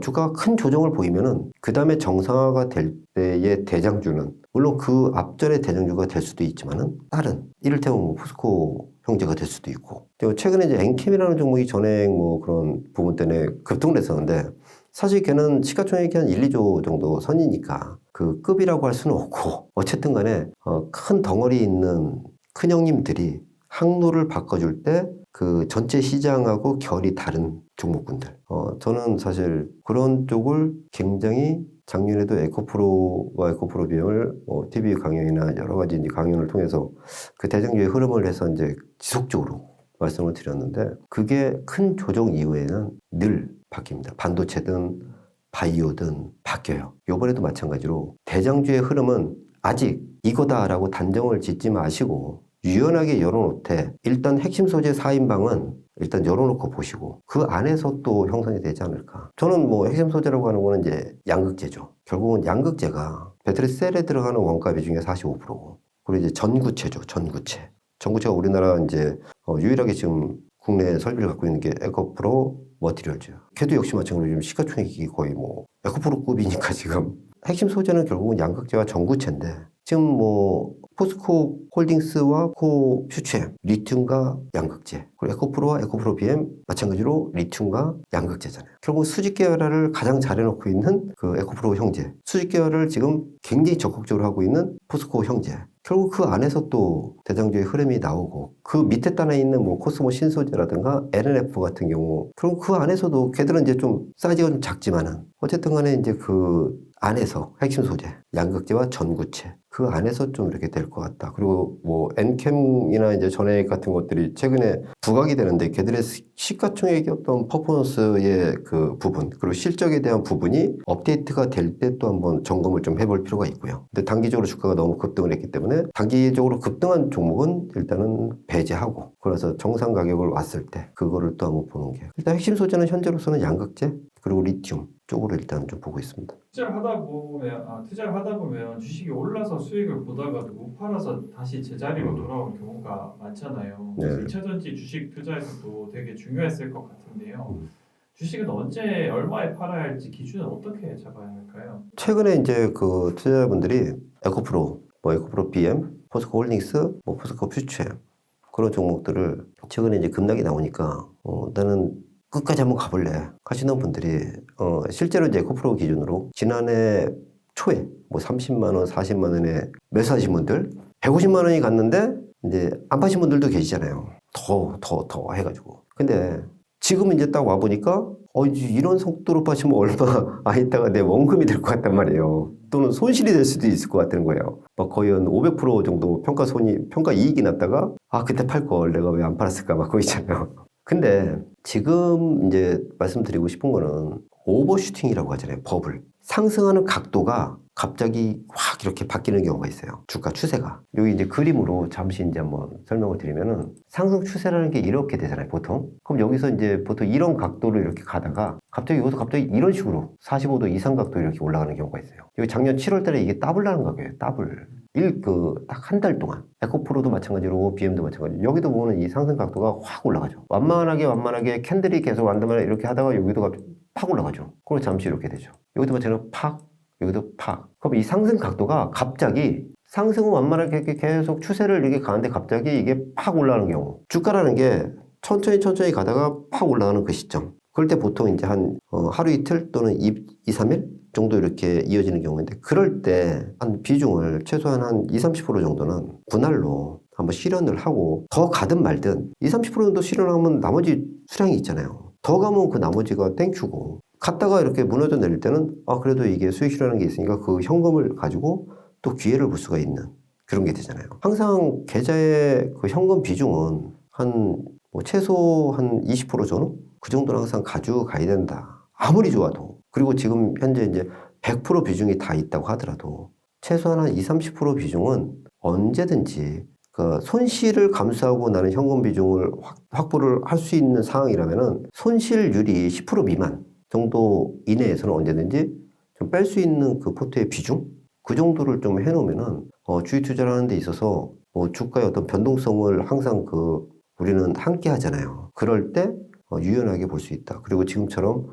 주가가 큰 조정을 보이면은 그 다음에 정상화가 될 때의 대장주는 물론 그 앞전의 대장주가 될 수도 있지만은 다른 이를테면 뭐 포스코 형제가 될 수도 있고 그리고 최근에 이제 엔캠이라는 종목이 전액 뭐 그런 부분 때문에 급등을 했었는데 사실 걔는 시가총액이 한 1, 2조 정도 선이니까 그 급이라고 할 수는 없고 어쨌든 간에 큰 덩어리 있는 큰 형님들이 항로를 바꿔줄 때 그 전체 시장하고 결이 다른 종목군들 저는 사실 그런 쪽을 굉장히 작년에도 에코프로와 에코프로 비용을 TV 강연이나 여러 가지 이제 강연을 통해서 그 대장주의 흐름을 해서 이제 지속적으로 말씀을 드렸는데 그게 큰 조정 이후에는 늘 바뀝니다. 반도체든 바이오든 바뀌어요. 이번에도 마찬가지로 대장주의 흐름은 아직 이거다라고 단정을 짓지 마시고 유연하게 열어놓되 일단 핵심 소재 4인방은 일단 열어놓고 보시고 그 안에서 또 형성이 되지 않을까. 저는 뭐 핵심 소재라고 하는 거는 이제 양극재죠. 결국은 양극재가 배터리 셀에 들어가는 원가 비중이 45%고 그리고 이제 전구체죠. 전구체. 전구체가 우리나라 이제 유일하게 지금 국내 설비를 갖고 있는 게 에코프로 머티리얼즈예요. 걔도 역시 마찬가지로 지금 시가총액이 거의 뭐 에코프로급이니까 지금 핵심 소재는 결국은 양극재와 전구체인데 지금 뭐 포스코 홀딩스와 코 퓨처엠 리튬과 양극재 그리고 에코프로와 에코프로 BM 마찬가지로 리튬과 양극재잖아요. 결국 수직 계열화를 가장 잘해놓고 있는 그 에코프로 형제 수직 계열을 지금 굉장히 적극적으로 하고 있는 포스코 형제 결국 그 안에서 또 대장주의 흐름이 나오고 그 밑에 단에 있는 뭐 코스모 신소재라든가 LNF 같은 경우 결국 그 안에서도 걔들은 이제 좀 사이즈가 좀 작지만은 어쨌든 간에 이제 그 안에서 핵심 소재 양극재와 전구체 그 안에서 좀 이렇게 될 것 같다. 그리고 뭐 엔캠이나 이제 전해액 같은 것들이 최근에 부각이 되는데 걔들의 시가총액의 어떤 퍼포먼스의 그 부분 그리고 실적에 대한 부분이 업데이트가 될 때 또 한번 점검을 좀 해볼 필요가 있고요. 근데 단기적으로 주가가 너무 급등을 했기 때문에 단기적으로 급등한 종목은 일단은 배제하고 그래서 정상 가격을 왔을 때 그거를 또 한번 보는 게 일단 핵심 소재는 현재로서는 양극재 그리고 리튬 쪽으로 일단 좀 보고 있습니다. 투자를 하다 보면 주식이 올라서 수익을 보다가 못 팔아서 다시 제자리로 돌아오는 경우가 많잖아요. 그래서 네. 2차전지 주식 투자에서도 되게 중요했을 것 같은데요. 주식은 언제 얼마에 팔아야 할지 기준은 어떻게 잡아야 할까요? 최근에 이제 그 투자자분들이 에코프로, 뭐 에코프로 BM, 포스코 홀딩스, 뭐 포스코 퓨처엠 그런 종목들을 최근에 이제 급락이 나오니까 나는 끝까지 한번 가볼래 하시는 분들이 실제로 이제 에코프로 기준으로 지난해 초에 뭐 30만 원, 40만 원에 매수하신 분들 150만 원이 갔는데 이제 안 파신 분들도 계시잖아요. 더 해가지고. 근데 지금 이제 딱 와보니까 이런 속도로 빠지면 얼마 안 있다가 내 원금이 될 것 같단 말이에요. 또는 손실이 될 수도 있을 것 같다는 거예요. 막 거의 한 500% 정도 평가 이익이 났다가 그때 팔 걸 내가 왜 안 팔았을까 막 그거 있잖아요. 근데 지금 이제 말씀드리고 싶은 거는 오버슈팅이라고 하잖아요. 버블. 상승하는 각도가 갑자기 확 이렇게 바뀌는 경우가 있어요. 주가 추세가. 여기 이제 그림으로 잠시 이제 한번 설명을 드리면은 상승 추세라는 게 이렇게 되잖아요, 보통. 그럼 여기서 이제 보통 이런 각도로 이렇게 가다가 여기서 갑자기 이런 식으로 45도 이상 각도로 이렇게 올라가는 경우가 있어요. 여기 작년 7월 달에 이게 더블 나는 가격이에요, 더블. 딱 한 달 동안. 에코프로도 마찬가지로 BM도 마찬가지로. 여기도 보면 이 상승 각도가 확 올라가죠. 완만하게 캔들이 계속 완만하게 이렇게 하다가 여기도 갑자기 팍 올라가죠. 그리고 잠시 이렇게 되죠. 여기도 마찬가지로 팍, 여기도 팍. 그럼 이 상승 각도가 갑자기 상승은 완만하게 계속 추세를 이렇게 가는데 갑자기 이게 팍 올라가는 경우. 주가라는 게 천천히 가다가 팍 올라가는 그 시점. 그럴 때 보통 이제 한 하루 이틀 또는 2, 3일 정도 이렇게 이어지는 경우인데 그럴 때 한 비중을 최소한 한 20, 30% 정도는 분할로 한번 실현을 하고 더 가든 말든 20, 30% 정도 실현하면 나머지 수량이 있잖아요. 더 가면 그 나머지가 땡큐고 갔다가 이렇게 무너져 내릴 때는 그래도 이게 수익 실현하는 게 있으니까 그 현금을 가지고 또 기회를 볼 수가 있는 그런 게 되잖아요. 항상 계좌의 그 현금 비중은 뭐 최소 한 20% 정도? 그 정도는 항상 가지고 가야 된다. 아무리 좋아도. 그리고 지금 현재 이제 100% 비중이 다 있다고 하더라도 최소한 한 20, 30% 비중은 언제든지 그 손실을 감수하고 나는 현금 비중을 확보를 할 수 있는 상황이라면은 손실률이 10% 미만 정도 이내에서는 언제든지 좀 뺄 수 있는 그 포트의 비중? 그 정도를 좀 해놓으면은 주식 투자를 하는 데 있어서 주가의 어떤 변동성을 항상 우리는 함께 하잖아요. 그럴 때 유연하게 볼 수 있다. 그리고 지금처럼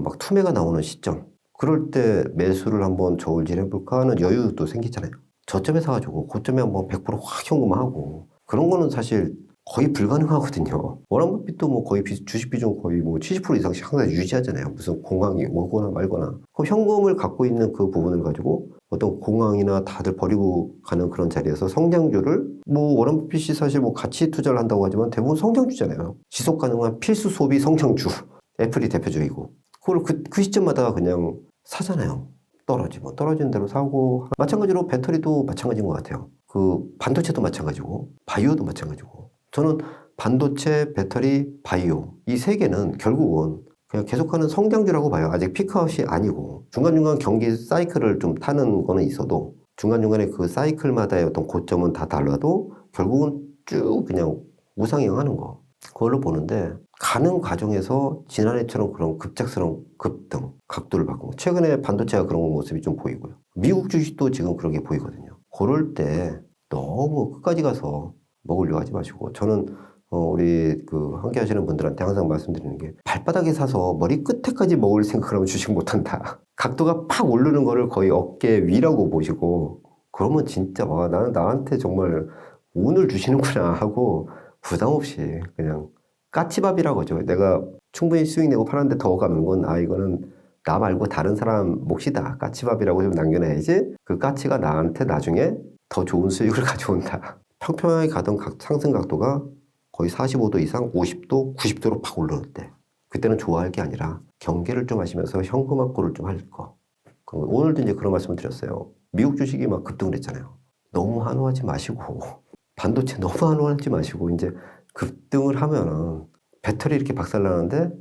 막 투매가 나오는 시점. 그럴 때 매수를 한번 저울질 해볼까 하는 여유도 생기잖아요. 저점에 사가지고 고점에 한번 100%확 현금화하고 그런 거는 사실 거의 불가능하거든요. 워런 버핏도 뭐 거의 주식 비중 거의 뭐 70% 이상씩 항상 유지하잖아요. 무슨 공황이 오거나 말거나. 그럼 현금을 갖고 있는 그 부분을 가지고 어떤 공황이나 다들 버리고 가는 그런 자리에서 성장주를 뭐 워런 버핏이 사실 뭐 가치 투자를 한다고 하지만 대부분 성장주잖아요. 지속 가능한 필수 소비 성장주. 애플이 대표적이고. 그걸 그 시점마다 그냥 사잖아요. 떨어지는 대로 사고. 마찬가지로 배터리도 마찬가지인 것 같아요. 그 반도체도 마찬가지고 바이오도 마찬가지고. 저는 반도체, 배터리, 바이오 이 세 개는 결국은 그냥 계속하는 성장주라고 봐요. 아직 피크아웃이 아니고 중간중간 경기 사이클을 좀 타는 거는 있어도 중간중간에 그 사이클마다의 어떤 고점은 다 달라도 결국은 쭉 그냥 우상향 하는 거 그걸로 보는데 가는 과정에서 지난해처럼 그런 급작스러운 급등 각도를 바꾸고 최근에 반도체가 그런 모습이 좀 보이고요. 미국 주식도 지금 그런 게 보이거든요. 그럴 때 너무 끝까지 가서 먹으려고 하지 마시고 저는 우리 그 함께 하시는 분들한테 항상 말씀드리는 게 발바닥에 사서 머리 끝에까지 먹을 생각을 하면 주식 못한다. 각도가 팍 오르는 거를 거의 어깨 위라고 보시고 그러면 진짜 와 나는 나한테 정말 운을 주시는구나 하고 부담 없이 그냥 까치밥이라고 하죠. 내가 충분히 수익 내고 팔았는데 더 가는 건 이거는 나 말고 다른 사람 몫이다. 까치밥이라고 좀 남겨놔야지 그 까치가 나한테 나중에 더 좋은 수익을 가져온다. 평평하게 가던 상승 각도가 거의 45도 이상 50도, 90도로 팍 오르는 때 그때는 좋아할 게 아니라 경계를 좀 하시면서 현금 확보를 좀 할 거. 오늘도 이제 그런 말씀을 드렸어요. 미국 주식이 막 급등을 했잖아요. 너무 한호하지 마시고 반도체 너무 한호하지 마시고 이제 급등을 하면은 배터리 이렇게 박살나는데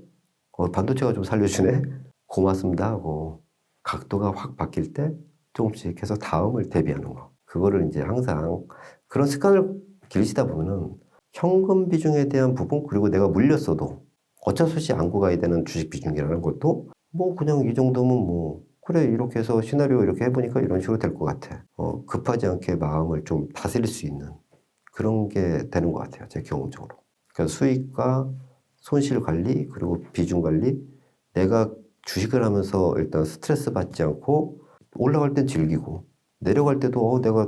반도체가 좀 살려주네? 고맙습니다 하고 각도가 확 바뀔 때 조금씩 해서 다음을 대비하는 거. 그거를 이제 항상 그런 습관을 기르시다 보면은 현금 비중에 대한 부분 그리고 내가 물렸어도 어쩔 수 없이 안고 가야 되는 주식 비중이라는 것도 뭐 그냥 이 정도면 뭐 그래 이렇게 해서 시나리오 이렇게 해보니까 이런 식으로 될 것 같아. 급하지 않게 마음을 좀 다스릴 수 있는 그런 게 되는 것 같아요. 제 경험적으로. 그러니까 수익과 손실 관리 그리고 비중 관리 내가 주식을 하면서 일단 스트레스 받지 않고 올라갈 땐 즐기고 내려갈 때도 내가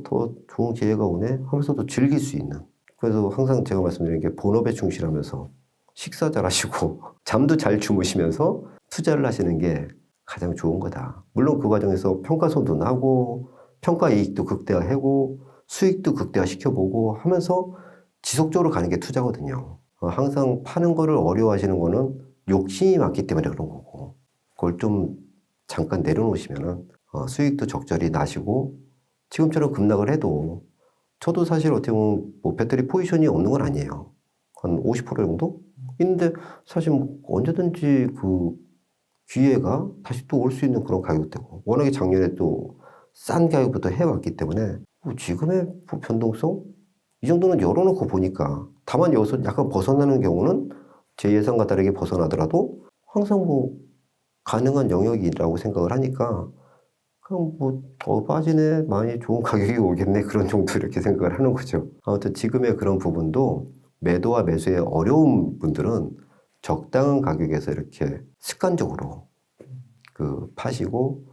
더 좋은 기회가 오네 하면서도 즐길 수 있는 그래서 항상 제가 말씀드리는 게 본업에 충실하면서 식사 잘 하시고 잠도 잘 주무시면서 투자를 하시는 게 가장 좋은 거다. 물론 그 과정에서 평가손도 나고 평가 이익도 극대화하고 수익도 극대화시켜보고 하면서 지속적으로 가는 게 투자거든요. 항상 파는 거를 어려워하시는 거는 욕심이 많기 때문에 그런 거고 그걸 좀 잠깐 내려놓으시면은 수익도 적절히 나시고 지금처럼 급락을 해도 저도 사실 어떻게 보면 뭐 배터리 포지션이 없는 건 아니에요. 한 50% 정도? 있는데 사실 뭐 언제든지 그 기회가 다시 또 올 수 있는 그런 가격대고 워낙에 작년에 또 싼 가격부터 해왔기 때문에 뭐 지금의 변동성? 이 정도는 열어놓고 보니까 다만 여기서 약간 벗어나는 경우는 제 예상과 다르게 벗어나더라도 항상 뭐 가능한 영역이라고 생각을 하니까 그럼 뭐 빠지네 많이 좋은 가격이 오겠네 그런 정도 이렇게 생각을 하는 거죠. 아무튼 지금의 그런 부분도 매도와 매수에 어려운 분들은 적당한 가격에서 이렇게 습관적으로 그 파시고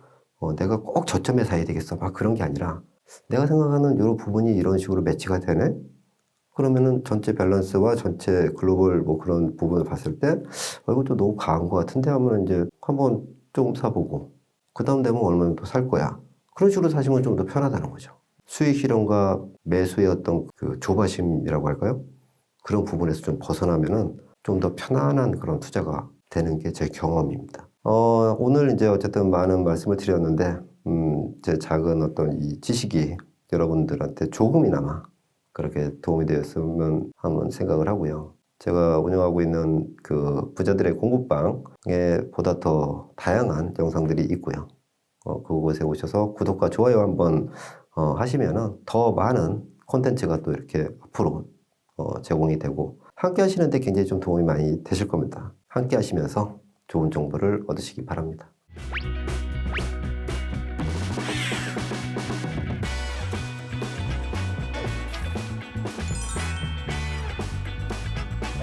내가 꼭 저점에 사야 되겠어 막 그런 게 아니라 내가 생각하는 이런 부분이 이런 식으로 매치가 되네 그러면은 전체 밸런스와 전체 글로벌 뭐 그런 부분을 봤을 때 이것도 너무 강한 것 같은데 하면 이제 한번 좀 사보고 그 다음 되면 얼마 정도 살 거야. 그런 식으로 사시면 좀 더 편하다는 거죠. 수익 실현과 매수의 어떤 그 조바심이라고 할까요? 그런 부분에서 좀 벗어나면은 좀 더 편안한 그런 투자가 되는 게 제 경험입니다. 오늘 이제 어쨌든 많은 말씀을 드렸는데, 제 작은 어떤 이 지식이 여러분들한테 조금이나마 그렇게 도움이 되었으면 한번 생각을 하고요. 제가 운영하고 있는 그 부자들의 공부방에 보다 더 다양한 영상들이 있고요. 그곳에 오셔서 구독과 좋아요 한번 하시면은 더 많은 콘텐츠가 또 이렇게 앞으로 제공이 되고 함께 하시는데 굉장히 좀 도움이 많이 되실 겁니다. 함께 하시면서 좋은 정보를 얻으시기 바랍니다.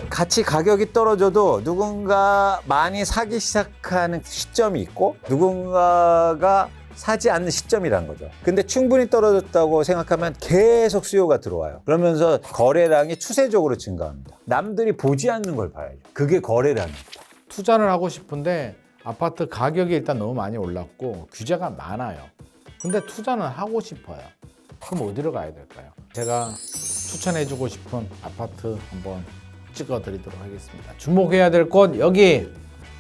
같이 가격이 떨어져도 누군가 많이 사기 시작하는 시점이 있고 누군가가 사지 않는 시점이라는 거죠. 근데 충분히 떨어졌다고 생각하면 계속 수요가 들어와요. 그러면서 거래량이 추세적으로 증가합니다. 남들이 보지 않는 걸 봐야죠. 그게 거래량입니다. 투자를 하고 싶은데 아파트 가격이 일단 너무 많이 올랐고 규제가 많아요. 근데 투자는 하고 싶어요. 그럼 어디로 가야 될까요? 제가 추천해주고 싶은 아파트 한번 찍어드리도록 하겠습니다. 주목해야 될 곳 여기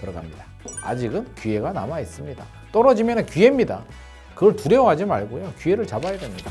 들어갑니다. 아직은 기회가 남아 있습니다. 떨어지면 기회입니다. 그걸 두려워하지 말고요. 기회를 잡아야 됩니다.